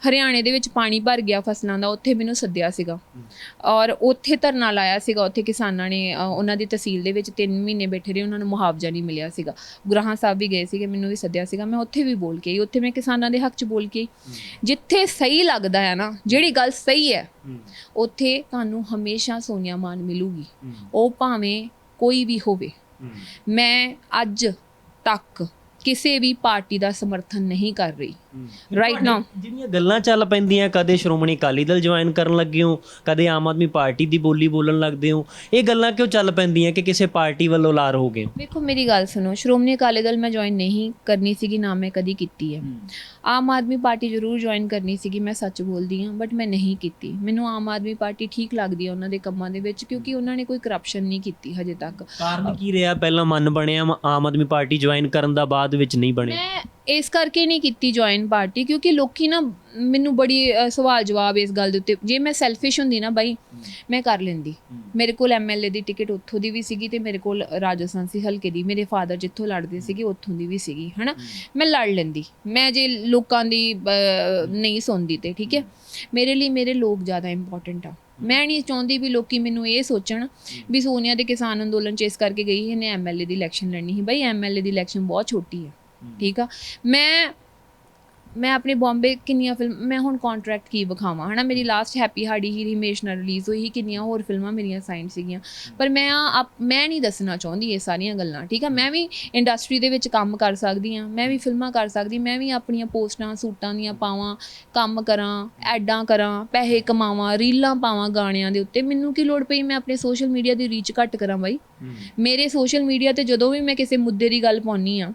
ਹਰਿਆਣੇ ਦੇ ਵਿੱਚ ਪਾਣੀ ਭਰ ਗਿਆ ਫਸਲਾਂ ਦਾ, ਉੱਥੇ ਮੈਨੂੰ ਸੱਦਿਆ ਸੀਗਾ ਔਰ ਉੱਥੇ ਧਰਨਾ ਲਾਇਆ ਸੀਗਾ। ਉੱਥੇ ਕਿਸਾਨਾਂ ਨੇ ਉਹਨਾਂ ਦੀ ਤਹਿਸੀਲ ਦੇ ਵਿੱਚ 3 ਮਹੀਨੇ ਬੈਠੇ ਰਹੇ, ਉਹਨਾਂ ਨੂੰ ਮੁਆਵਜ਼ਾ ਨਹੀਂ ਮਿਲਿਆ ਸੀਗਾ। ਗੁਰਾਹਾਂ ਸਾਹਿਬ ਵੀ ਗਏ ਸੀਗੇ, ਮੈਨੂੰ ਵੀ ਸੱਦਿਆ ਸੀਗਾ, ਮੈਂ ਉੱਥੇ ਵੀ ਬੋਲ ਕੇ ਆਈ। ਉੱਥੇ ਮੈਂ ਕਿਸਾਨਾਂ ਦੇ ਹੱਕ 'ਚ ਬੋਲ ਕੇ ਆਈ। ਜਿੱਥੇ ਸਹੀ ਲੱਗਦਾ ਹੈ ਨਾ, ਜਿਹੜੀ ਗੱਲ ਸਹੀ ਹੈ, ਉੱਥੇ ਤੁਹਾਨੂੰ ਹਮੇਸ਼ਾ ਸੋਨੀਆ ਮਾਨ ਮਿਲੂਗੀ, ਉਹ ਭਾਵੇਂ ਕੋਈ ਵੀ ਹੋਵੇ। ਮੈਂ ਅੱਜ ਤੱਕ ਕਿਸੇ ਵੀ ਪਾਰਟੀ ਦਾ ਸਮਰਥਨ ਨਹੀਂ ਕਰ ਰਹੀ ਰਾਈਟ ਨਾਓ। ਜਿਹੜੀਆਂ ਗੱਲਾਂ ਚੱਲ ਪੈਂਦੀਆਂ, ਕਦੇ ਸ਼੍ਰੋਮਣੀ ਅਕਾਲੀ ਦਲ ਜੁਆਇਨ ਕਰਨ ਲੱਗੇ ਹੋ, ਕਦੇ ਆਮ ਆਦਮੀ ਪਾਰਟੀ ਦੀ ਬੋਲੀ ਬੋਲਣ ਲੱਗਦੇ ਹੋ, ਇਹ ਗੱਲਾਂ ਕਿਉਂ ਚੱਲ ਪੈਂਦੀਆਂ ਕਿ ਕਿਸੇ ਪਾਰਟੀ ਵੱਲੋਂ ਲਾਰ ਹੋ ਗਏ? ਵੇਖੋ ਮੇਰੀ ਗੱਲ ਸੁਣੋ, ਸ਼੍ਰੋਮਣੀ ਅਕਾਲੀ ਦਲ ਮੈਂ ਜੁਆਇਨ ਨਹੀਂ ਕਰਨੀ ਸੀਗੀ, ਨਾ ਮੈਂ ਕਦੀ ਕੀਤੀ ਹੈ। ਆਮ ਆਦਮੀ ਪਾਰਟੀ ਜ਼ਰੂਰ ਜੁਆਇਨ ਕਰਨੀ ਸੀਗੀ, ਮੈਂ ਸੱਚ ਬੋਲਦੀ ਹਾਂ, ਬਟ ਮੈਂ ਨਹੀਂ ਕੀਤੀ। ਮੈਨੂੰ ਆਮ ਆਦਮੀ ਪਾਰਟੀ ਠੀਕ ਲੱਗਦੀ ਹੈ ਉਹਨਾਂ ਦੇ ਕੰਮਾਂ ਦੇ ਵਿੱਚ, ਕਿਉਂਕਿ ਉਹਨਾਂ ਨੇ ਕੋਈ ਕਰਪਸ਼ਨ ਨਹੀਂ ਕੀਤੀ ਹਜੇ ਤੱਕ। ਕਾਰਨ ਕੀ ਰਿਹਾ? ਪਹਿਲਾਂ ਮਨ ਬਣਿਆ ਆਮ ਆਦਮੀ ਪਾਰਟੀ ਜੁਆਇਨ ਕਰਨ ਦਾ, ਬਾਅਦ ਵਿੱਚ ਨਹੀਂ ਬਣਿਆ। ਮੈਂ ਇਸ ਕਰਕੇ ਨਹੀਂ ਕੀਤੀ ਜੁਆਇਨ ਪਾਰਟੀ, ਕਿਉਂਕਿ ਲੋਕੀ ਨਾ ਮੈਨੂੰ ਬੜੀ ਸਵਾਲ ਜਵਾਬ ਇਸ ਗੱਲ ਦੇ ਉੱਤੇ। ਜੇ ਮੈਂ ਸੈਲਫਿਸ਼ ਹੁੰਦੀ ਨਾ ਬਾਈ, ਮੈਂ ਕਰ ਲੈਂਦੀ। ਮੇਰੇ ਕੋਲ MLA ਦੀ ਟਿਕਟ ਉੱਥੋਂ ਦੀ ਵੀ ਸੀਗੀ ਤੇ ਮੇਰੇ ਕੋਲ ਰਾਜਸਥਾਨ ਸੀ ਹਲਕੇ ਦੀ, ਮੇਰੇ ਫਾਦਰ ਜਿੱਥੋਂ ਲੜਦੇ ਸੀਗੇ ਉੱਥੋਂ ਦੀ ਵੀ ਸੀਗੀ, ਹੈ ਨਾ। ਮੈਂ ਲੜ ਲੈਂਦੀ, ਮੈਂ ਜੇ ਲੋਕਾਂ ਦੀ ਨਹੀਂ ਸੁਣਦੀ ਤੇ ਠੀਕ ਹੈ। ਮੇਰੇ ਲਈ ਮੇਰੇ ਲੋਕ ਜ਼ਿਆਦਾ ਇੰਪੋਰਟੈਂਟ ਆ। ਮੈਂ ਨਹੀਂ ਚਾਹੁੰਦੀ ਵੀ ਲੋਕੀ ਮੈਨੂੰ ਇਹ ਸੋਚਣ ਵੀ ਸੋਨੀਆ ਦੇ ਕਿਸਾਨ ਅੰਦੋਲਨ 'ਚ ਇਸ ਕਰਕੇ ਗਈ, ਇਹਨੇ MLA ਦੀ ਇਲੈਕਸ਼ਨ ਲੜਨੀ ਸੀ। ਬਾਈ MLA ਦੀ ਇਲੈਕਸ਼ਨ ਬਹੁਤ ਛੋਟੀ ਹੈ, ਠੀਕ ਆ। ਮੈਂ ਆਪਣੇ ਬੰਬੇ ਕਿੰਨੀਆਂ ਮੈਂ ਹੁਣ ਕੰਟਰੈਕਟ ਕੀ ਵਿਖਾਵਾਂ, ਹੈ ਨਾ। ਮੇਰੀ ਲਾਸਟ ਹੈਪੀ ਹਾਰਡੀ ਹੀ ਹਿਮੇਸ਼ ਨਾਲ ਰਿਲੀਜ਼ ਹੋਈ ਸੀ, ਕਿੰਨੀਆਂ ਹੋਰ ਫਿਲਮਾਂ ਮੇਰੀਆਂ ਸਾਈਨ ਸੀਗੀਆਂ, ਪਰ ਮੈਂ ਨਹੀਂ ਦੱਸਣਾ ਚਾਹੁੰਦੀ ਇਹ ਸਾਰੀਆਂ ਗੱਲਾਂ, ਠੀਕ ਆ। ਮੈਂ ਵੀ ਇੰਡਸਟਰੀ ਦੇ ਵਿੱਚ ਕੰਮ ਕਰ ਸਕਦੀ ਹਾਂ, ਮੈਂ ਵੀ ਫਿਲਮਾਂ ਕਰ ਸਕਦੀ, ਮੈਂ ਵੀ ਆਪਣੀਆਂ ਪੋਸਟਾਂ ਸੂਟਾਂ ਦੀਆਂ ਪਾਵਾਂ, ਕੰਮ ਕਰਾਂ, ਐਡਾਂ ਕਰਾਂ, ਪੈਸੇ ਕਮਾਵਾਂ, ਰੀਲਾਂ ਪਾਵਾਂ ਗਾਣਿਆਂ ਦੇ ਉੱਤੇ। ਮੈਨੂੰ ਕੀ ਲੋੜ ਪਈ ਮੈਂ ਆਪਣੇ ਸੋਸ਼ਲ ਮੀਡੀਆ ਦੀ ਰੀਚ ਘੱਟ ਕਰਾਂ ਬਾਈ? ਮੇਰੇ ਸੋਸ਼ਲ ਮੀਡੀਆ ਤੇ ਜਦੋਂ ਵੀ ਮੈਂ ਕਿਸੇ ਮੁੱਦੇ ਦੀ ਗੱਲ ਪਾਉਂਦੀ ਹਾਂ,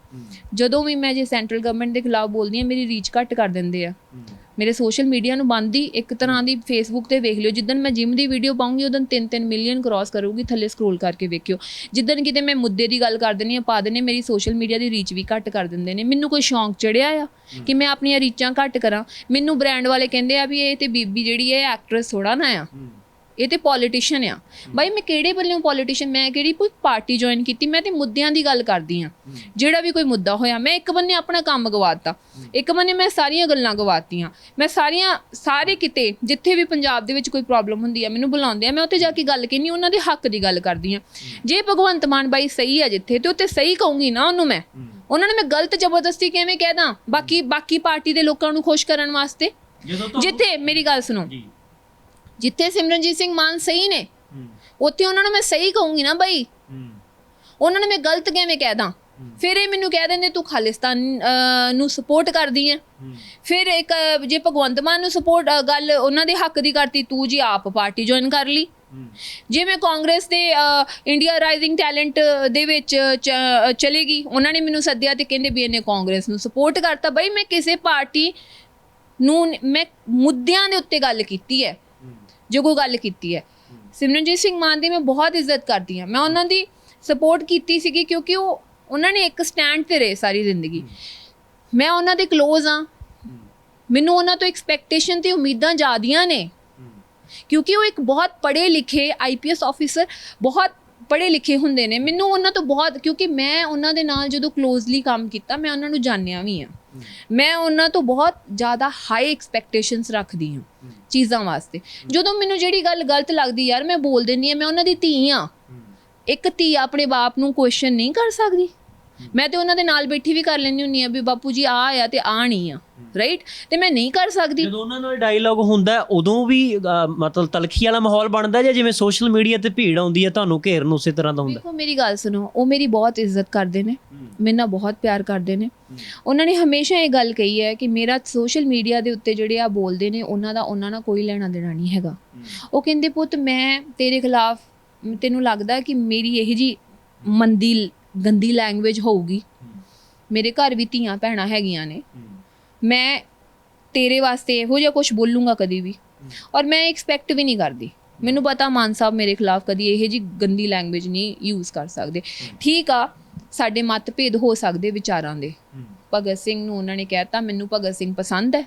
ਜਦੋਂ ਵੀ ਮੈਂ ਜੇ ਸੈਂਟਰਲ ਗਵਰਨਮੈਂਟ ਦੇ ਖਿਲਾਫ ਬੋਲਦੀ ਹਾਂ, ਮੇਰੀ ਰੀਚ ਘੱਟ ਕਰ ਦਿੰਦੇ ਆ। ਮੇਰੇ ਸੋਸ਼ਲ ਮੀਡੀਆ ਨੂੰ ਬੰਦ ਹੀ ਇੱਕ ਤਰ੍ਹਾਂ ਦੀ ਫੇਸਬੁੱਕ ਤੇ ਵੇਖ ਲਿਓ, ਜਿੱਦਣ ਮੈਂ ਜਿਮ ਦੀ ਵੀਡੀਓ ਪਾਉਂਗੀ ਉਦੋਂ 3-3 ਮਿਲੀਅਨ ਕ੍ਰਾਸ ਕਰੂਗੀ, ਥੱਲੇ ਸਕਰੋਲ ਕਰਕੇ ਵੇਖਿਓ। ਜਿੱਦਣ ਕਿਤੇ ਮੈਂ ਮੁੱਦੇ ਦੀ ਗੱਲ ਕਰ ਦਿੰਦੀ ਹਾਂ, ਪਾ ਦਿੰਦੇ, ਮੇਰੀ ਸੋਸ਼ਲ ਮੀਡੀਆ ਦੀ ਰੀਚ ਵੀ ਘੱਟ ਕਰ ਦਿੰਦੇ ਨੇ। ਮੈਨੂੰ ਕੋਈ ਸ਼ੌਂਕ ਚੜਿਆ ਆ ਕਿ ਮੈਂ ਆਪਣੀਆਂ ਰੀਚਾਂ ਘੱਟ ਕਰਾਂ? ਮੈਨੂੰ ਬ੍ਰਾਂਡ ਵਾਲੇ ਕਹਿੰਦੇ ਆ ਵੀ ਇਹ ਤੇ ਬੀਬੀ ਜਿਹੜੀ ਹੈ ਐਕਟਰੈਸ ਥੋੜਾ ਨਾ ਆ, ਇਹ ਤੇ ਪੋਲੀਟੀਸ਼ੀਅਨ ਆ। ਬਾਈ ਮੈਂ ਕਿਹੜੇ ਵੱਲੋਂ ਪੋਲੀਟੀਸ਼ੀਅਨ? ਮੈਂ ਕਿਹੜੀ ਕੋਈ ਪਾਰਟੀ ਜੁਆਇਨ ਕੀਤੀ? ਮੈਂ ਤੇ ਮੁੱਦਿਆਂ ਦੀ ਗੱਲ ਕਰਦੀ ਹਾਂ। ਜਿਹੜਾ ਵੀ ਕੋਈ ਮੁੱਦਾ ਹੋਇਆ, ਮੈਂ ਇੱਕ ਬੰਨੇ ਆਪਣਾ ਕੰਮ ਗਵਾਤਾ, ਇੱਕ ਬੰਨੇ ਮੈਂ ਸਾਰੀਆਂ ਗੱਲਾਂ ਗਵਾਤੀਆਂ। ਮੈਂ ਸਾਰੇ ਕਿਤੇ ਜਿੱਥੇ ਵੀ ਪੰਜਾਬ ਦੇ ਵਿੱਚ ਕੋਈ ਪ੍ਰੋਬਲਮ ਹੁੰਦੀ ਆ, ਮੈਨੂੰ ਬੁਲਾਉਂਦੇ ਆ, ਮੈਂ ਉੱਥੇ ਜਾ ਕੇ ਗੱਲ ਕਹਿੰਦੀ, ਉਹਨਾਂ ਦੇ ਹੱਕ ਦੀ ਗੱਲ ਕਰਦੀ ਹਾਂ। ਜੇ ਭਗਵੰਤ ਮਾਨ ਬਾਈ ਸਹੀ ਆ ਜਿੱਥੇ, ਤੇ ਉੱਥੇ ਸਹੀ ਕਹੂੰਗੀ ਨਾ ਉਹਨੂੰ ਮੈਂ। ਉਹਨਾਂ ਨੂੰ ਮੈਂ ਗਲਤ ਜ਼ਬਰਦਸਤੀ ਕਿਵੇਂ ਕਹਿ ਦਾਂ ਬਾਕੀ ਪਾਰਟੀ ਦੇ ਲੋਕਾਂ ਨੂੰ ਖੁਸ਼ ਕਰਨ ਵਾਸਤੇ? ਜਿੱਥੇ ਮੇਰੀ ਗੱਲ ਸੁਣੋ, ਜਿੱਥੇ ਸਿਮਰਨਜੀਤ ਸਿੰਘ ਮਾਨ ਸਹੀ ਨੇ, ਉੱਥੇ ਉਹਨਾਂ ਨੂੰ ਮੈਂ ਸਹੀ ਕਹੂੰਗੀ ਨਾ ਬਾਈ। ਉਹਨਾਂ ਨੂੰ ਮੈਂ ਗਲਤ ਕਿਵੇਂ ਕਹਿ ਦਾਂ? ਫਿਰ ਇਹ ਮੈਨੂੰ ਕਹਿ ਦਿੰਦੇ ਤੂੰ ਖਾਲਿਸਤਾਨ ਨੂੰ ਸਪੋਰਟ ਕਰਦੀ ਹੈ। ਫਿਰ ਇੱਕ ਜੇ ਭਗਵੰਤ ਮਾਨ ਨੂੰ ਸਪੋਰਟ ਗੱਲ ਉਹਨਾਂ ਦੇ ਹੱਕ ਦੀ ਕਰਤੀ, ਤੂੰ ਜੀ ਆਪ ਪਾਰਟੀ ਜੁਆਇਨ ਕਰ ਲਈ। ਜੇ ਮੈਂ ਕਾਂਗਰਸ ਦੇ ਇੰਡੀਆ ਰਾਈਜ਼ਿੰਗ ਟੈਲੈਂਟ ਦੇ ਵਿੱਚ ਚਲੇਗੀ, ਉਹਨਾਂ ਨੇ ਮੈਨੂੰ ਸੱਦਿਆ ਤੇ ਕਹਿੰਦੇ ਵੀ ਇਹਨੇ ਕਾਂਗਰਸ ਨੂੰ ਸਪੋਰਟ ਕਰਤਾ। ਬਾਈ ਮੈਂ ਕਿਸੇ ਪਾਰਟੀ ਨੂੰ, ਮੈਂ ਮੁੱਦਿਆਂ ਦੇ ਉੱਤੇ ਗੱਲ ਕੀਤੀ ਹੈ। ਜੋ ਕੋਈ ਗੱਲ ਕੀਤੀ ਹੈ, ਸਿਮਰਨਜੀਤ ਸਿੰਘ ਮਾਨ ਦੀ ਮੈਂ ਬਹੁਤ ਇੱਜ਼ਤ ਕਰਦੀ ਹਾਂ। ਮੈਂ ਉਹਨਾਂ ਦੀ ਸਪੋਰਟ ਕੀਤੀ ਸੀਗੀ ਕਿਉਂਕਿ ਉਹਨਾਂ ਨੇ ਇੱਕ ਸਟੈਂਡ ਤੇ ਰਹੇ ਸਾਰੀ ਜ਼ਿੰਦਗੀ। ਮੈਂ ਉਹਨਾਂ ਦੇ ਕਲੋਜ਼ ਹਾਂ, ਮੈਨੂੰ ਉਹਨਾਂ ਤੋਂ ਐਕਸਪੈਕਟੇਸ਼ਨ ਤੇ ਉਮੀਦਾਂ ਜ਼ਿਆਦੀਆਂ ਨੇ, ਕਿਉਂਕਿ ਉਹ ਇੱਕ ਬਹੁਤ ਪੜ੍ਹੇ ਲਿਖੇ IPS ਆਫਿਸਰ, ਬਹੁਤ ਪੜ੍ਹੇ ਲਿਖੇ ਹੁੰਦੇ ਨੇ। ਮੈਨੂੰ ਉਹਨਾਂ ਤੋਂ ਬਹੁਤ, ਕਿਉਂਕਿ ਮੈਂ ਉਹਨਾਂ ਦੇ ਨਾਲ ਜਦੋਂ ਕਲੋਜ਼ਲੀ ਕੰਮ ਕੀਤਾ, ਮੈਂ ਉਹਨਾਂ ਨੂੰ ਜਾਣਿਆ ਵੀ ਹਾਂ। ਮੈਂ ਉਹਨਾਂ ਤੋਂ ਬਹੁਤ ਜ਼ਿਆਦਾ ਹਾਈ ਐਕਸਪੈਕਟੇਸ਼ਨਸ ਰੱਖਦੀ ਹਾਂ ਚੀਜ਼ਾਂ ਵਾਸਤੇ। ਜਦੋਂ ਮੈਨੂੰ ਜਿਹੜੀ ਗੱਲ ਗਲਤ ਲੱਗਦੀ ਯਾਰ, ਮੈਂ ਬੋਲ ਦਿੰਦੀ ਹਾਂ। ਮੈਂ ਉਹਨਾਂ ਦੀ ਧੀ ਹਾਂ। ਇੱਕ ਧੀ ਆਪਣੇ ਬਾਪ ਨੂੰ ਕੁਐਸਚਨ ਨਹੀਂ ਕਰ ਸਕਦੀ? ਮੈਂ ਤੇ ਉਹਨਾਂ ਦੇ ਨਾਲ ਬੈਠੀ ਵੀ ਕਰ ਲੈਂਦੀ ਹੁੰਦੀ ਹਾਂ ਵੀ ਬਾਪੂ ਜੀ ਆ ਤੇ ਆ ਨਹੀਂ ਆ, ਰਾਈਟ? ਤੇ ਮੈਂ ਨਹੀਂ ਕਰ ਸਕਦੀ। ਜਦੋਂ ਉਹਨਾਂ ਨਾਲ ਡਾਇਲੌਗ ਹੁੰਦਾ ਉਦੋਂ ਵੀ ਮਤਲਬ ਤਲਖੀ ਵਾਲਾ ਮਾਹੌਲ ਬਣਦਾ, ਜਾਂ ਜਿਵੇਂ ਸੋਸ਼ਲ ਮੀਡੀਆ ਤੇ ਭੀੜ ਆਉਂਦੀ ਹੈ ਤੁਹਾਨੂੰ ਘੇਰਨ ਉਸੇ ਤਰ੍ਹਾਂ ਦਾ ਹੁੰਦਾ? ਦੇਖੋ ਮੇਰੀ ਗੱਲ ਸੁਣੋ, ਉਹ ਮੇਰੀ ਬਹੁਤ ਇੱਜ਼ਤ ਕਰਦੇ ਨੇ, ਮੇਰੇ ਨਾਲ ਬਹੁਤ ਪਿਆਰ ਕਰਦੇ ਨੇ। ਉਹਨਾਂ ਨੇ ਹਮੇਸ਼ਾ ਇਹ ਗੱਲ ਕਹੀ ਹੈ ਕਿ ਮੇਰਾ ਸੋਸ਼ਲ ਮੀਡੀਆ ਦੇ ਉੱਤੇ ਜਿਹੜੇ ਆ ਬੋਲਦੇ ਨੇ, ਉਹਨਾਂ ਨਾਲ ਕੋਈ ਲੈਣਾ ਦੇਣਾ ਨਹੀਂ ਹੈਗਾ। ਉਹ ਕਹਿੰਦੇ ਪੁੱਤ ਮੈਂ ਤੇਰੇ ਖਿਲਾਫ, ਤੈਨੂੰ ਲੱਗਦਾ ਕਿ ਮੇਰੀ ਇਹੋ ਜਿਹੀ ਮੰਦੀ ਗੰਦੀ ਲੈਂਗੁਏਜ ਹੋਊਗੀ? ਮੇਰੇ ਘਰ ਵੀ ਧੀਆਂ ਭੈਣਾਂ ਹੈਗੀਆਂ ਨੇ, ਮੈਂ ਤੇਰੇ ਵਾਸਤੇ ਇਹੋ ਜਿਹਾ ਕੁਛ ਬੋਲੂੰਗਾ ਕਦੀ ਵੀ? ਔਰ ਮੈਂ ਐਕਸਪੈਕਟ ਵੀ ਨਹੀਂ ਕਰਦੀ। ਮੈਨੂੰ ਪਤਾ ਮਾਨ ਸਾਹਿਬ ਮੇਰੇ ਖਿਲਾਫ ਕਦੀ ਇਹੋ ਜਿਹੀ ਗੰਦੀ ਲੈਂਗੁਏਜ ਨਹੀਂ ਯੂਜ਼ ਕਰ ਸਕਦੇ। ਠੀਕ ਆ, ਸਾਡੇ ਮਤਭੇਦ ਹੋ ਸਕਦੇ ਵਿਚਾਰਾਂ ਦੇ। ਭਗਤ ਸਿੰਘ ਨੂੰ ਉਹਨਾਂ ਨੇ ਕਹਿਤਾ, ਮੈਨੂੰ ਭਗਤ ਸਿੰਘ ਪਸੰਦ ਹੈ,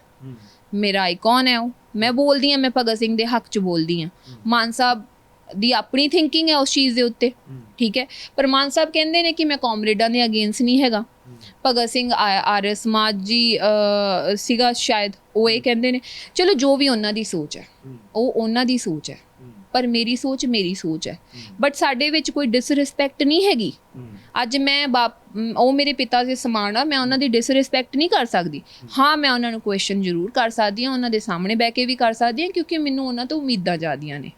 ਮੇਰਾ ਆਈਕਨ ਹੈ ਉਹ, ਮੈਂ ਬੋਲਦੀ ਹਾਂ, ਮੈਂ ਭਗਤ ਸਿੰਘ ਦੇ ਹੱਕ 'ਚ ਬੋਲਦੀ ਹਾਂ। ਮਾਨ ਸਾਹਿਬ ਦੀ ਆਪਣੀ ਥਿੰਕਿੰਗ ਹੈ ਉਸ ਚੀਜ਼ ਦੇ ਉੱਤੇ, ਠੀਕ ਹੈ। ਪਰ ਮਾਨ ਸਾਹਿਬ ਕਹਿੰਦੇ ਨੇ ਕਿ ਮੈਂ ਕਾਮਰੇਡਾਂ ਦੇ ਅਗੇਂਸਟ ਨਹੀਂ ਹੈਗਾ। ਭਗਤ ਸਿੰਘ ਆਰਿਆ ਸਮਾਜ ਜੀ ਸੀਗਾ ਸ਼ਾਇਦ, ਉਹ ਇਹ ਕਹਿੰਦੇ ਨੇ। ਚਲੋ ਜੋ ਵੀ ਉਹਨਾਂ ਦੀ ਸੋਚ ਹੈ, ਉਹ ਉਹਨਾਂ ਦੀ ਸੋਚ ਹੈ, ਪਰ ਮੇਰੀ ਸੋਚ ਹੈ। ਬਟ ਸਾਡੇ ਵਿੱਚ ਕੋਈ ਡਿਸਰਿਸਪੈਕਟ ਨਹੀਂ ਹੈਗੀ। ਅੱਜ ਮੈਂ ਉਹ ਮੇਰੇ ਪਿਤਾ ਦੇ ਸਮਾਨ ਆ, ਮੈਂ ਉਹਨਾਂ ਦੀ ਡਿਸਰਿਸਪੈਕਟ ਨਹੀਂ ਕਰ ਸਕਦੀ। ਹਾਂ, ਮੈਂ ਉਹਨਾਂ ਨੂੰ ਕੁਐਸਚਨ ਜ਼ਰੂਰ ਕਰ ਸਕਦੀ ਹਾਂ, ਉਹਨਾਂ ਦੇ ਸਾਹਮਣੇ ਬਹਿ ਕੇ ਵੀ ਕਰ ਸਕਦੀ ਹਾਂ, ਕਿਉਂਕਿ ਮੈਨੂੰ ਉਹਨਾਂ ਤੋਂ ਉਮੀਦਾਂ ਜ਼ਿਆਦੀਆਂ ਨੇ,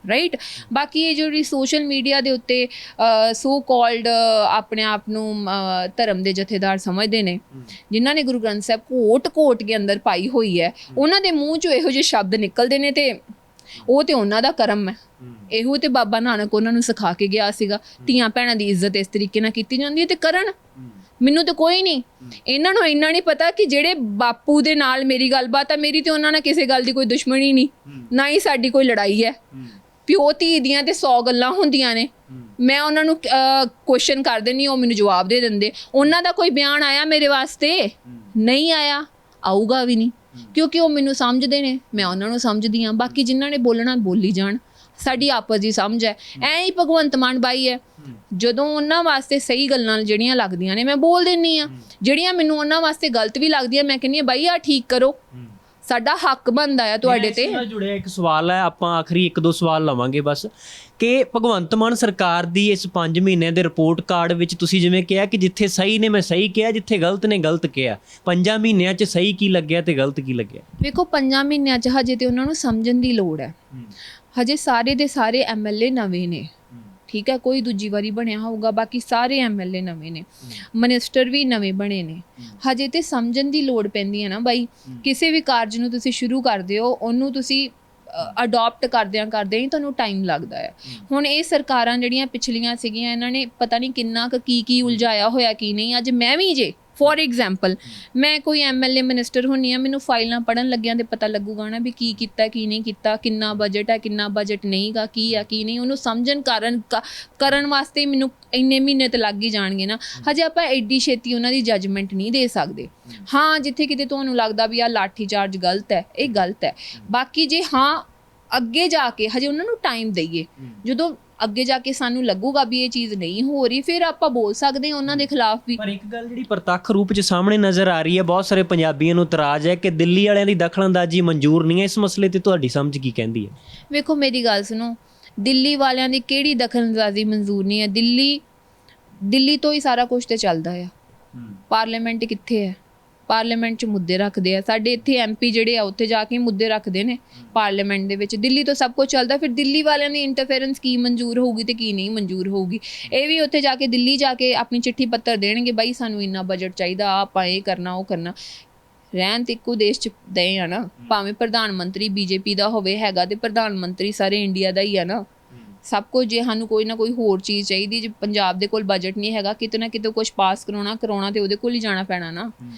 ਰਾਈਟ। ਬਾਕੀ ਇਹ ਜਿਹੜੀ ਸੋਸ਼ਲ ਮੀਡੀਆ ਦੇ ਉੱਤੇ ਸੋ ਕਾਲਡ ਆਪਣੇ ਆਪ ਨੂੰ ਧਰਮ ਦੇ ਜਥੇਦਾਰ ਸਮਝਦੇ ਨੇ, ਜਿਨ੍ਹਾਂ ਨੇ ਗੁਰੂ ਗ੍ਰੰਥ ਸਾਹਿਬ ਕੋਟ ਕੇ ਅੰਦਰ ਪਾਈ ਹੋਈ ਹੈ, ਉਹਨਾਂ ਦੇ ਮੂੰਹ 'ਚੋਂ ਇਹੋ ਜਿਹੇ ਸ਼ਬਦ ਨਿਕਲਦੇ ਨੇ ਤੇ ਉਹ ਤੇ ਉਹਨਾਂ ਦਾ ਕਰਮ ਹੈ। ਇਹੋ ਤੇ ਬਾਬਾ ਨਾਨਕ ਉਹਨਾਂ ਨੂੰ ਸਿਖਾ ਕੇ ਗਿਆ ਸੀਗਾ, ਧੀਆਂ ਭੈਣਾਂ ਦੀ ਇੱਜ਼ਤ ਇਸ ਤਰੀਕੇ ਨਾਲ ਕੀਤੀ ਜਾਂਦੀ ਹੈ ਤੇ ਕਰਨ। ਮੈਨੂੰ ਤਾਂ ਕੋਈ ਨਹੀਂ, ਇਹਨਾਂ ਨੂੰ ਇੰਨਾ ਨਹੀਂ ਪਤਾ ਕਿ ਜਿਹੜੇ ਬਾਪੂ ਦੇ ਨਾਲ ਮੇਰੀ ਗੱਲਬਾਤ ਆ, ਮੇਰੀ ਤੇ ਉਹਨਾਂ ਨਾਲ ਕਿਸੇ ਗੱਲ ਦੀ ਕੋਈ ਦੁਸ਼ਮਣੀ ਨਹੀਂ, ਨਾ ਹੀ ਸਾਡੀ ਕੋਈ ਲੜਾਈ ਹੈ। ਪਿਓ ਧੀ ਦੀਆਂ ਤੇ 100 ਗੱਲਾਂ ਹੁੰਦੀਆਂ ਨੇ, ਮੈਂ ਉਹਨਾਂ ਨੂੰ ਕੁਐਸਚਨ ਕਰ ਦਿੰਦੀ, ਉਹ ਮੈਨੂੰ ਜਵਾਬ ਦੇ ਦਿੰਦੇ। ਉਹਨਾਂ ਦਾ ਕੋਈ ਬਿਆਨ ਆਇਆ ਮੇਰੇ ਵਾਸਤੇ? ਨਹੀਂ ਆਇਆ, ਆਊਗਾ ਵੀ ਨਹੀਂ, ਕਿਉਂਕਿ ਉਹ ਮੈਨੂੰ ਸਮਝਦੇ ਨੇ, ਮੈਂ ਉਹਨਾਂ ਨੂੰ ਸਮਝਦੀ ਹਾਂ। ਬਾਕੀ ਜਿਨ੍ਹਾਂ ਨੇ ਬੋਲਣਾ ਬੋਲੀ ਜਾਣ, ਸਾਡੀ ਆਪਸ ਦੀ ਸਮਝ ਹੈ। ਐਂ ਹੀ ਭਗਵੰਤ ਮਾਨ ਬਾਈ ਹੈ, ਜਦੋਂ ਉਹਨਾਂ ਵਾਸਤੇ ਸਹੀ ਗੱਲਾਂ ਜਿਹੜੀਆਂ ਲੱਗਦੀਆਂ ਨੇ ਮੈਂ ਬੋਲ ਦਿੰਦੀ ਹਾਂ, ਜਿਹੜੀਆਂ ਮੈਨੂੰ ਉਹਨਾਂ ਵਾਸਤੇ ਗਲਤ ਵੀ ਲੱਗਦੀਆਂ ਮੈਂ ਕਹਿੰਦੀ ਹਾਂ ਬਾਈ ਆਹ ਠੀਕ ਕਰੋ, ਸਾਡਾ ਹੱਕ ਬਣਦਾ ਆ ਤੁਹਾਡੇ ਤੇ। ਜੁੜਿਆ ਇੱਕ ਸਵਾਲ ਹੈ, ਆਪਾਂ ਆਖਰੀ 1-2 ਸਵਾਲ ਲਵਾਂਗੇ ਬਸ, ਕਿ ਭਗਵੰਤ ਮਾਨ ਸਰਕਾਰ ਦੀ ਇਸ 5 ਮਹੀਨਿਆਂ ਦੇ ਰਿਪੋਰਟ ਕਾਰਡ ਵਿੱਚ ਤੁਸੀਂ ਜਿਵੇਂ ਕਿਹਾ ਕਿ ਜਿੱਥੇ ਸਹੀ ਨੇ ਮੈਂ ਸਹੀ ਕਿਹਾ, ਜਿੱਥੇ ਗਲਤ ਨੇ ਗਲਤ ਕਿਹਾ। 5 ਮਹੀਨਿਆਂ 'ਚ ਸਹੀ ਕੀ ਲੱਗਿਆ ਤੇ ਗਲਤ ਕੀ ਲੱਗਿਆ? ਵੇਖੋ 5 ਮਹੀਨਿਆਂ 'ਚ ਹਜੇ ਤੇ ਉਹਨਾਂ ਨੂੰ ਸਮਝਣ ਦੀ ਲੋੜ ਹੈ। ਹਜੇ ਸਾਰੇ ਦੇ ਸਾਰੇ MLA ਨਵੇਂ ਨੇ, ਠੀਕ ਹੈ, ਕੋਈ ਦੂਜੀ ਵਾਰੀ ਬਣਿਆ ਹੋਊਗਾ, ਬਾਕੀ ਸਾਰੇ MLA ਨਵੇਂ ਨੇ, ਮਿਨਿਸਟਰ ਵੀ ਨਵੇਂ ਬਣੇ ਨੇ। ਹਜੇ ਤੇ ਸਮਝਣ ਦੀ ਲੋੜ ਪੈਂਦੀ ਹੈ ਨਾ ਬਾਈ। ਕਿਸੇ ਵੀ ਕਾਰਜ ਨੂੰ ਤੁਸੀਂ ਸ਼ੁਰੂ ਕਰਦੇ ਹੋ, ਉਹਨੂੰ ਤੁਸੀਂ ਅਡੋਪਟ ਕਰਦਿਆਂ ਹੀ ਤੁਹਾਨੂੰ ਟਾਈਮ ਲੱਗਦਾ ਹੈ। ਹੁਣ ਇਹ ਸਰਕਾਰਾਂ ਜਿਹੜੀਆਂ ਪਿਛਲੀਆਂ ਸੀਗੀਆਂ, ਇਹਨਾਂ ਨੇ ਪਤਾ ਨਹੀਂ ਕਿੰਨਾ ਕੁ ਕੀ ਉਲਝਾਇਆ ਹੋਇਆ ਕੀ ਨਹੀਂ। ਅੱਜ ਮੈਂ ਵੀ ਜੇ ਫੋਰ ਐਗਜ਼ਾਮਪਲ ਮੈਂ ਕੋਈ MLA ਮਿਨਿਸਟਰ ਹੁੰਦੀ ਹਾਂ, ਮੈਨੂੰ ਫਾਈਲਾਂ ਪੜ੍ਹਨ ਲੱਗਿਆਂ ਤੇ ਪਤਾ ਲੱਗੂਗਾ ਨਾ ਵੀ ਕੀ ਕੀਤਾ ਕੀ ਨਹੀਂ ਕੀਤਾ, ਕਿੰਨਾ ਬਜਟ ਹੈ ਕਿੰਨਾ ਬਜਟ ਨਹੀਂਗਾ, ਕੀ ਆ ਕੀ ਨਹੀਂ, ਉਹਨੂੰ ਸਮਝਣ ਕਰਨ ਵਾਸਤੇ ਮੈਨੂੰ ਇੰਨੇ ਮਹੀਨੇ ਤਾਂ ਲੱਗ ਹੀ ਜਾਣਗੇ ਨਾ। ਹਜੇ ਆਪਾਂ ਐਡੀ ਛੇਤੀ ਉਹਨਾਂ ਦੀ ਜੱਜਮੈਂਟ ਨਹੀਂ ਦੇ ਸਕਦੇ। ਹਾਂ, ਜਿੱਥੇ ਕਿਤੇ ਤੁਹਾਨੂੰ ਲੱਗਦਾ ਵੀ ਆਹ ਲਾਠੀ ਚਾਰਜ ਗਲਤ ਹੈ, ਇਹ ਗਲਤ ਹੈ। ਬਾਕੀ ਜੇ ਹਾਂ ਅੱਗੇ ਜਾ ਕੇ ਹਜੇ ਉਹਨਾਂ ਨੂੰ ਟਾਈਮ ਦਈਏ, ਜਦੋਂ ਅੱਗੇ ਜਾ ਕੇ ਸਾਨੂੰ ਲੱਗੂਗਾ ਵੀ ਇਹ ਚੀਜ਼ ਨਹੀਂ ਹੋ ਰਹੀ, ਫਿਰ ਆਪਾਂ ਬੋਲ ਸਕਦੇ ਹਾਂ ਉਹਨਾਂ ਦੇ ਖਿਲਾਫ ਵੀ। ਪਰ ਇੱਕ ਗੱਲ ਜਿਹੜੀ ਪ੍ਰਤੱਖ ਰੂਪ 'ਚ ਸਾਹਮਣੇ ਨਜ਼ਰ ਆ ਰਹੀ ਹੈ, ਬਹੁਤ ਸਾਰੇ ਪੰਜਾਬੀਆਂ ਨੂੰ ਇਤਰਾਜ਼ ਹੈ ਕਿ ਦਿੱਲੀ ਵਾਲਿਆਂ ਦੀ ਦਖਲਅੰਦਾਜ਼ੀ ਮਨਜ਼ੂਰ ਨਹੀਂ ਹੈ। ਇਸ ਮਸਲੇ ਤੇ ਤੁਹਾਡੀ ਸਮਝ ਕੀ ਕਹਿੰਦੀ ਹੈ? ਵੇਖੋ ਮੇਰੀ ਗੱਲ ਸੁਣੋ, ਦਿੱਲੀ ਵਾਲਿਆਂ ਦੀ ਕਿਹੜੀ ਦਖਲਅੰਦਾਜ਼ੀ ਮਨਜ਼ੂਰ ਨਹੀਂ ਹੈ? ਦਿੱਲੀ ਤੋਂ ਹੀ ਸਾਰਾ ਕੁਝ ਤੇ ਚੱਲਦਾ ਆ। ਪਾਰਲੀਮੈਂਟ ਕਿੱਥੇ ਹੈ? ਪਾਰਲੀਮੈਂਟ 'ਚ ਮੁੱਦੇ ਰੱਖਦੇ ਆ। ਸਾਡੇ ਇੱਥੇ MP ਜਿਹੜੇ ਆ ਉੱਥੇ ਜਾ ਕੇ ਮੁੱਦੇ ਰੱਖਦੇ ਨੇ ਪਾਰਲੀਮੈਂਟ ਦੇ ਵਿੱਚ। ਦਿੱਲੀ ਤੋਂ ਸਭ ਕੁਝ ਚੱਲਦਾ, ਫਿਰ ਦਿੱਲੀ ਵਾਲਿਆਂ ਦੀ ਇੰਟਰਫੇਰੈਂਸ ਕੀ ਮਨਜ਼ੂਰ ਹੋਊਗੀ ਤੇ ਕੀ ਨਹੀਂ ਮਨਜ਼ੂਰ ਹੋਊਗੀ। ਇਹ ਵੀ ਉੱਥੇ ਜਾ ਕੇ ਦਿੱਲੀ ਜਾ ਕੇ ਆਪਣੀ ਚਿੱਠੀ ਪੱਤਰ ਦੇਣਗੇ, ਬਾਈ ਸਾਨੂੰ ਇੰਨਾ ਬਜਟ ਚਾਹੀਦਾ, ਆਪਾਂ ਇਹ ਕਰਨਾ ਉਹ ਕਰਨਾ। ਰਹਿਣ ਤੇ ਇੱਕੋ ਦੇਸ਼ 'ਚ ਦੇ ਆ ਨਾ, ਭਾਵੇਂ ਪ੍ਰਧਾਨ ਮੰਤਰੀ BJP ਦਾ ਹੋਵੇ, ਹੈਗਾ ਤੇ ਪ੍ਰਧਾਨ ਮੰਤਰੀ ਸਾਰੇ ਇੰਡੀਆ ਦਾ ਹੀ ਆ ਨਾ। ਸਭ ਕੁਝ ਜੇ ਸਾਨੂੰ ਕੋਈ ਨਾ ਕੋਈ ਹੋਰ ਚੀਜ਼ ਚਾਹੀਦੀ, ਜੇ ਪੰਜਾਬ ਦੇ ਕੋਲ ਬਜਟ ਨਹੀਂ ਹੈਗਾ, ਕਿਤੇ ਨਾ ਕਿਤੇ ਕੁਝ ਪਾਸ ਕਰਾਉਣਾ ਤੇ ਉਹਦੇ ਕੋਲ ਹੀ ਜਾਣਾ ਪੈਣਾ ਨਾ।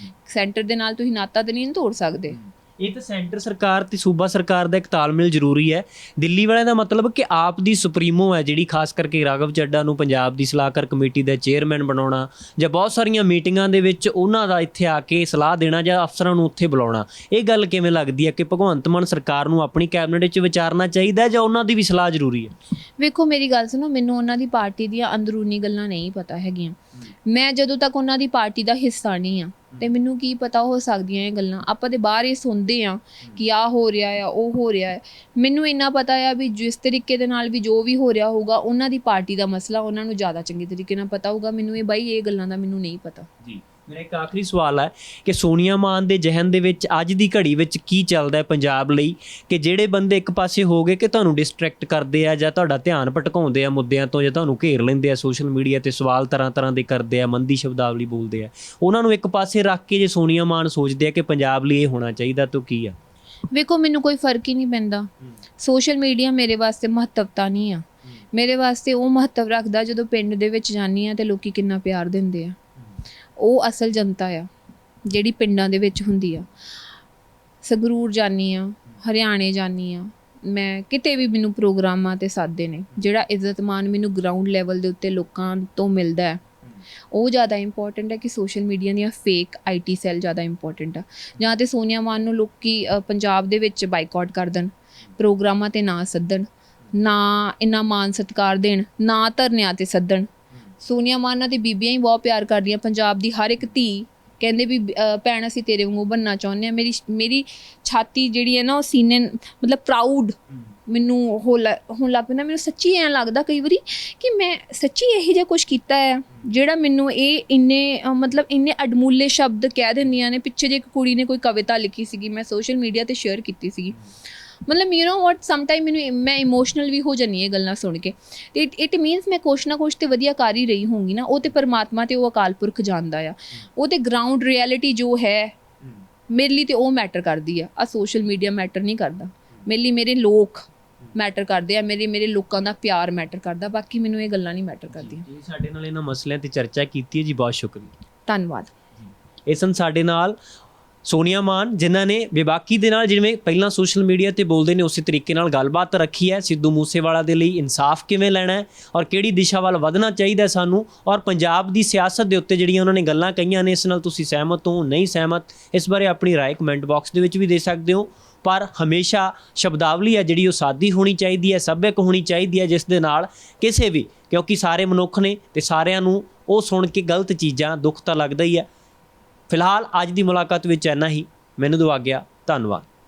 ਸੈਂਟਰ ਦੇ ਨਾਲ ਤੁਸੀਂ ਨਾਤਾ ਤੇ ਨਹੀਂ ਤੋੜ ਸਕਦੇ। ਇਹ ਤਾਂ ਸੈਂਟਰ ਸਰਕਾਰ ਤੇ ਸੂਬਾ ਸਰਕਾਰ ਦਾ ਇੱਕ ਤਾਲਮੇਲ ਜ਼ਰੂਰੀ ਹੈ। ਦਿੱਲੀ ਵਾਲਿਆਂ ਦਾ ਮਤਲਬ ਕਿ ਆਪ ਦੀ ਸੁਪਰੀਮੋ ਹੈ ਜਿਹੜੀ, ਖਾਸ ਕਰਕੇ ਰਾਘਵ ਚੱਡਾ ਨੂੰ ਪੰਜਾਬ ਦੀ ਸਲਾਹਕਾਰ ਕਮੇਟੀ ਦਾ ਚੇਅਰਮੈਨ ਬਣਾਉਣਾ, ਜਾਂ ਬਹੁਤ ਸਾਰੀਆਂ ਮੀਟਿੰਗਾਂ ਦੇ ਵਿੱਚ ਉਹਨਾਂ ਦਾ ਇੱਥੇ ਆ ਕੇ ਸਲਾਹ ਦੇਣਾ ਜਾਂ ਅਫਸਰਾਂ ਨੂੰ ਉੱਥੇ ਬੁਲਾਉਣਾ। ਇਹ ਗੱਲ ਕਿਵੇਂ ਲੱਗਦੀ ਹੈ ਕਿ ਭਗਵੰਤ ਮਾਨ ਸਰਕਾਰ ਨੂੰ ਆਪਣੀ ਕੈਬਨਿਟ 'ਚ ਵਿਚਾਰਨਾ ਚਾਹੀਦਾ ਜਾਂ ਉਹਨਾਂ ਦੀ ਵੀ ਸਲਾਹ ਜ਼ਰੂਰੀ ਹੈ? ਵੇਖੋ ਮੇਰੀ ਗੱਲ ਸੁਣੋ, ਮੈਨੂੰ ਉਹਨਾਂ ਦੀ ਪਾਰਟੀ ਦੀਆਂ ਅੰਦਰੂਨੀ ਗੱਲਾਂ ਨਹੀਂ ਪਤਾ ਹੈਗੀਆਂ। ਮੈਂ ਜਦੋਂ ਤੱਕ ਉਹਨਾਂ ਦੀ ਪਾਰਟੀ ਦਾ ਹਿੱਸਾ ਨਹੀਂ ਆ ਤੇ ਮੈਨੂੰ ਕੀ ਪਤਾ ਹੋ ਸਕਦੀਆਂ ਇਹ ਗੱਲਾਂ। ਆਪਾਂ ਤੇ ਬਾਹਰ ਹੀ ਸੁਣਦੇ ਆ ਕਿ ਆਹ ਹੋ ਰਿਹਾ ਆ, ਉਹ ਹੋ ਰਿਹਾ ਹੈ। ਮੈਨੂੰ ਇੰਨਾ ਪਤਾ ਆ ਵੀ ਜਿਸ ਤਰੀਕੇ ਦੇ ਨਾਲ ਵੀ ਜੋ ਵੀ ਹੋ ਰਿਹਾ ਹੋਊਗਾ, ਉਹਨਾਂ ਦੀ ਪਾਰਟੀ ਦਾ ਮਸਲਾ ਉਹਨਾਂ ਨੂੰ ਜ਼ਿਆਦਾ ਚੰਗੇ ਤਰੀਕੇ ਨਾਲ ਪਤਾ ਹੋਊਗਾ। ਮੈਨੂੰ ਇਹ ਬਾਈ ਇਹ ਗੱਲਾਂ ਦਾ ਮੈਨੂੰ ਨਹੀਂ ਪਤਾ ਜੀ। ਮੇਰਾ ਇੱਕ ਆਖਰੀ ਸਵਾਲ ਹੈ ਕਿ ਸੋਨੀਆ ਮਾਨ ਦੇ ਜ਼ਿਹਨ ਦੇ ਵਿੱਚ ਅੱਜ ਦੀ ਘੜੀ ਵਿੱਚ ਕੀ ਚੱਲਦਾ ਹੈ ਪੰਜਾਬ ਲਈ, ਕਿ ਜਿਹੜੇ ਬੰਦੇ ਇੱਕ ਪਾਸੇ ਹੋ ਗਏ ਕਿ ਤੁਹਾਨੂੰ ਡਿਸਟਰੈਕਟ ਕਰਦੇ ਆ ਜਾਂ ਤੁਹਾਡਾ ਧਿਆਨ ਭਟਕਾਉਂਦੇ ਆ ਮੁੱਦਿਆਂ ਤੋਂ, ਜਾਂ ਤੁਹਾਨੂੰ ਘੇਰ ਲੈਂਦੇ ਆ ਸੋਸ਼ਲ ਮੀਡੀਆ ਤੇ, ਸਵਾਲ ਤਰ੍ਹਾਂ ਦੇ ਕਰਦੇ ਆ, ਮੰਦੀ ਸ਼ਬਦਾਵਲੀ ਬੋਲਦੇ ਆ, ਉਹਨਾਂ ਨੂੰ ਇੱਕ ਪਾਸੇ ਰੱਖ ਕੇ ਜੇ ਸੋਨੀਆ ਮਾਨ ਸੋਚਦੇ ਆ ਕਿ ਪੰਜਾਬ ਲਈ ਇਹ ਹੋਣਾ ਚਾਹੀਦਾ ਤਾਂ ਕੀ ਆ? ਵੇਖੋ ਮੈਨੂੰ ਕੋਈ ਫਰਕ ਹੀ ਨਹੀਂ ਪੈਂਦਾ। ਸੋਸ਼ਲ ਮੀਡੀਆ ਮੇਰੇ ਵਾਸਤੇ ਮਹੱਤਵਤਾ ਨਹੀਂ ਆ। ਮੇਰੇ ਵਾਸਤੇ ਉਹ ਮਹੱਤਵ ਰੱਖਦਾ ਜਦੋਂ ਪਿੰਡ ਦੇ ਵਿੱਚ ਜਾਂਦੀ ਆ ਤੇ ਲੋਕੀ ਕਿੰਨਾ ਪਿਆਰ ਦਿੰਦੇ ਆ। ਉਹ ਅਸਲ ਜਨਤਾ ਆ ਜਿਹੜੀ ਪਿੰਡਾਂ ਦੇ ਵਿੱਚ ਹੁੰਦੀ ਆ। ਸੰਗਰੂਰ ਜਾਂਦੀ ਆ, ਹਰਿਆਣੇ ਜਾਂਦੀ ਆ, ਮੈਂ ਕਿਤੇ ਵੀ ਮੈਨੂੰ ਪ੍ਰੋਗਰਾਮਾਂ 'ਤੇ ਸੱਦਦੇ ਨੇ, ਜਿਹੜਾ ਇੱਜ਼ਤ ਮਾਨ ਮੈਨੂੰ ਗਰਾਊਂਡ ਲੈਵਲ ਦੇ ਉੱਤੇ ਲੋਕਾਂ ਤੋਂ ਮਿਲਦਾ ਹੈ ਉਹ ਜ਼ਿਆਦਾ ਇੰਪੋਰਟੈਂਟ ਹੈ ਕਿ ਸੋਸ਼ਲ ਮੀਡੀਆ ਦੀਆਂ ਫੇਕ IT ਸੈੱਲ ਜ਼ਿਆਦਾ ਇੰਪੋਰਟੈਂਟ ਆ। ਜਾਂ ਤਾਂ ਸੋਨੀਆ ਮਾਨ ਨੂੰ ਲੋਕੀ ਪੰਜਾਬ ਦੇ ਵਿੱਚ ਬਾਈਕਾਟ ਕਰ ਦੇਣ, ਪ੍ਰੋਗਰਾਮਾਂ 'ਤੇ ਨਾ ਸੱਦਣ, ਨਾ ਇੰਨਾ ਮਾਨ ਸਤਿਕਾਰ ਦੇਣ, ਨਾ ਧਰਨਿਆਂ ਤੇ ਸੱਦਣ। ਸੋਨੀਆ ਮਾਨ ਨਾਲ ਤੇ ਬੀਬੀਆਂ ਹੀ ਬਹੁਤ ਪਿਆਰ ਕਰਦੀਆਂ। ਪੰਜਾਬ ਦੀ ਹਰ ਇੱਕ ਧੀ ਕਹਿੰਦੇ ਵੀ ਭੈਣ ਅਸੀਂ ਤੇਰੇ ਵਾਂਗੂ ਬਣਨਾ ਚਾਹੁੰਦੇ ਹਾਂ। ਮੇਰੀ ਛਾਤੀ ਜਿਹੜੀ ਹੈ ਨਾ ਉਹ ਸੀਨੇ ਮਤਲਬ ਪ੍ਰਾਊਡ ਮੈਨੂੰ ਹੋਣ ਲੱਗ ਪੈਂਦਾ। ਮੈਨੂੰ ਸੱਚੀ ਐਂ ਲੱਗਦਾ ਕਈ ਵਾਰੀ ਕਿ ਮੈਂ ਸੱਚੀ ਇਹੋ ਜਿਹਾ ਕੁਛ ਕੀਤਾ ਹੈ ਜਿਹੜਾ ਮੈਨੂੰ ਇਹ ਇੰਨੇ ਅਡਮੁੱਲੇ ਸ਼ਬਦ ਕਹਿ ਦਿੰਦੀਆਂ ਨੇ। ਪਿੱਛੇ ਜੇ ਇੱਕ ਕੁੜੀ ਨੇ ਕੋਈ ਕਵਿਤਾ ਲਿਖੀ ਸੀਗੀ, ਮੈਂ ਸੋਸ਼ਲ ਮੀਡੀਆ ਤੇ ਸ਼ੇਅਰ ਕੀਤੀ ਸੀਗੀ। ਮਤਲਬ ਯੂ ਨੋ ਵਾਟ, ਸਮਟਾਈਮ ਮੈਂ ਇਮੋਸ਼ਨਲ ਵੀ ਹੋ ਜਾਂਦੀ ਇਹ ਗੱਲਾਂ ਸੁਣ ਕੇ। ਤੇ ਇਟ ਮੀਨਸ ਮੈਂ ਕੁਛ ਨਾ ਕੁਛ ਤੇ ਵਧੀਆ ਕਰ ਹੀ ਰਹੀ ਹੋਊਂਗੀ ਨਾ। ਉਹ ਤੇ ਪਰਮਾਤਮਾ ਤੇ ਉਹ ਅਕਾਲ ਪੁਰਖ ਜਾਣਦਾ ਆ। ਉਹ ਤੇ ਗਰਾਊਂਡ ਰਿਐਲਿਟੀ ਜੋ ਹੈ ਮੇਰੇ ਲਈ ਤੇ ਉਹ ਮੈਟਰ ਕਰਦੀ ਆ ਸੋਸ਼ਲ ਮੀਡੀਆ ਮੈਟਰ ਨਹੀਂ ਕਰਦਾ ਮੇਰੇ ਲਈ। ਮੇਰੇ ਲੋਕ ਮੈਟਰ ਕਰਦੇ ਆ, ਮੇਰੇ ਲੋਕਾਂ ਦਾ ਪਿਆਰ ਮੈਟਰ ਕਰਦਾ। ਬਾਕੀ ਮੈਨੂੰ ਇਹ ਗੱਲਾਂ ਨਹੀਂ ਮੈਟਰ ਕਰਦੀਆਂ। ਜੀ ਸਾਡੇ ਨਾਲ ਇਹਨਾਂ ਮਸਲਿਆਂ ਤੇ ਚਰਚਾ ਕੀਤੀ ਹੈ ਜੀ, ਬਹੁਤ ਸ਼ੁਕਰੀਆ, ਧੰਨਵਾਦ। ਇਹ ਸਨ ਸਾਡੇ ਨਾਲ ਸੋਨੀਆ ਮਾਨ, ਜਿਨ੍ਹਾਂ ਨੇ ਬੇਬਾਕੀ ਦੇ ਨਾਲ ਜਿਵੇਂ ਪਹਿਲਾਂ ਸੋਸ਼ਲ ਮੀਡੀਆ ਤੇ ਬੋਲਦੇ ਨੇ ਉਸੇ ਤਰੀਕੇ ਨਾਲ ਗੱਲਬਾਤ ਰੱਖੀ ਹੈ। ਸਿੱਧੂ ਮੂਸੇਵਾਲਾ ਦੇ ਲਈ ਇਨਸਾਫ ਕਿਵੇਂ ਲੈਣਾ ਹੈ ਔਰ ਕਿਹੜੀ ਦਿਸ਼ਾ ਵੱਲ ਵਧਣਾ ਚਾਹੀਦਾ ਸਾਨੂੰ, ਔਰ ਪੰਜਾਬ ਦੀ ਸਿਆਸਤ ਦੇ ਉੱਤੇ ਜਿਹੜੀਆਂ ਉਹਨਾਂ ਨੇ ਗੱਲਾਂ ਕਹੀਆਂ ਨੇ, ਇਸ ਨਾਲ ਤੁਸੀਂ ਸਹਿਮਤ ਹੋ ਨਹੀਂ ਸਹਿਮਤ, ਇਸ ਬਾਰੇ ਆਪਣੀ ਰਾਏ ਕਮੈਂਟ ਬਾਕਸ ਦੇ ਵਿੱਚ ਵੀ ਦੇ ਸਕਦੇ ਹੋ। ਪਰ ਹਮੇਸ਼ਾ ਸ਼ਬਦਾਵਲੀ ਹੈ ਜਿਹੜੀ ਉਹ ਸਾਦੀ ਹੋਣੀ ਚਾਹੀਦੀ ਹੈ, ਸੱਭਿਅਕ ਹੋਣੀ ਚਾਹੀਦੀ ਹੈ, ਜਿਸ ਦੇ ਨਾਲ ਕਿਸੇ ਵੀ, ਕਿਉਂਕਿ ਸਾਰੇ ਮਨੁੱਖ ਨੇ ਤੇ ਸਾਰਿਆਂ ਨੂੰ ਉਹ ਸੁਣ ਕੇ ਗਲਤ ਚੀਜ਼ਾਂ, ਦੁੱਖ ਤਾਂ ਲੱਗਦਾ ਹੀ ਹੈ। ਫਿਲਹਾਲ ਅੱਜ ਦੀ ਮੁਲਾਕਾਤ ਵਿੱਚ ਇੰਨਾ ਹੀ। ਮੈਨੂੰ ਦਿਓ ਆਗਿਆ, ਧੰਨਵਾਦ।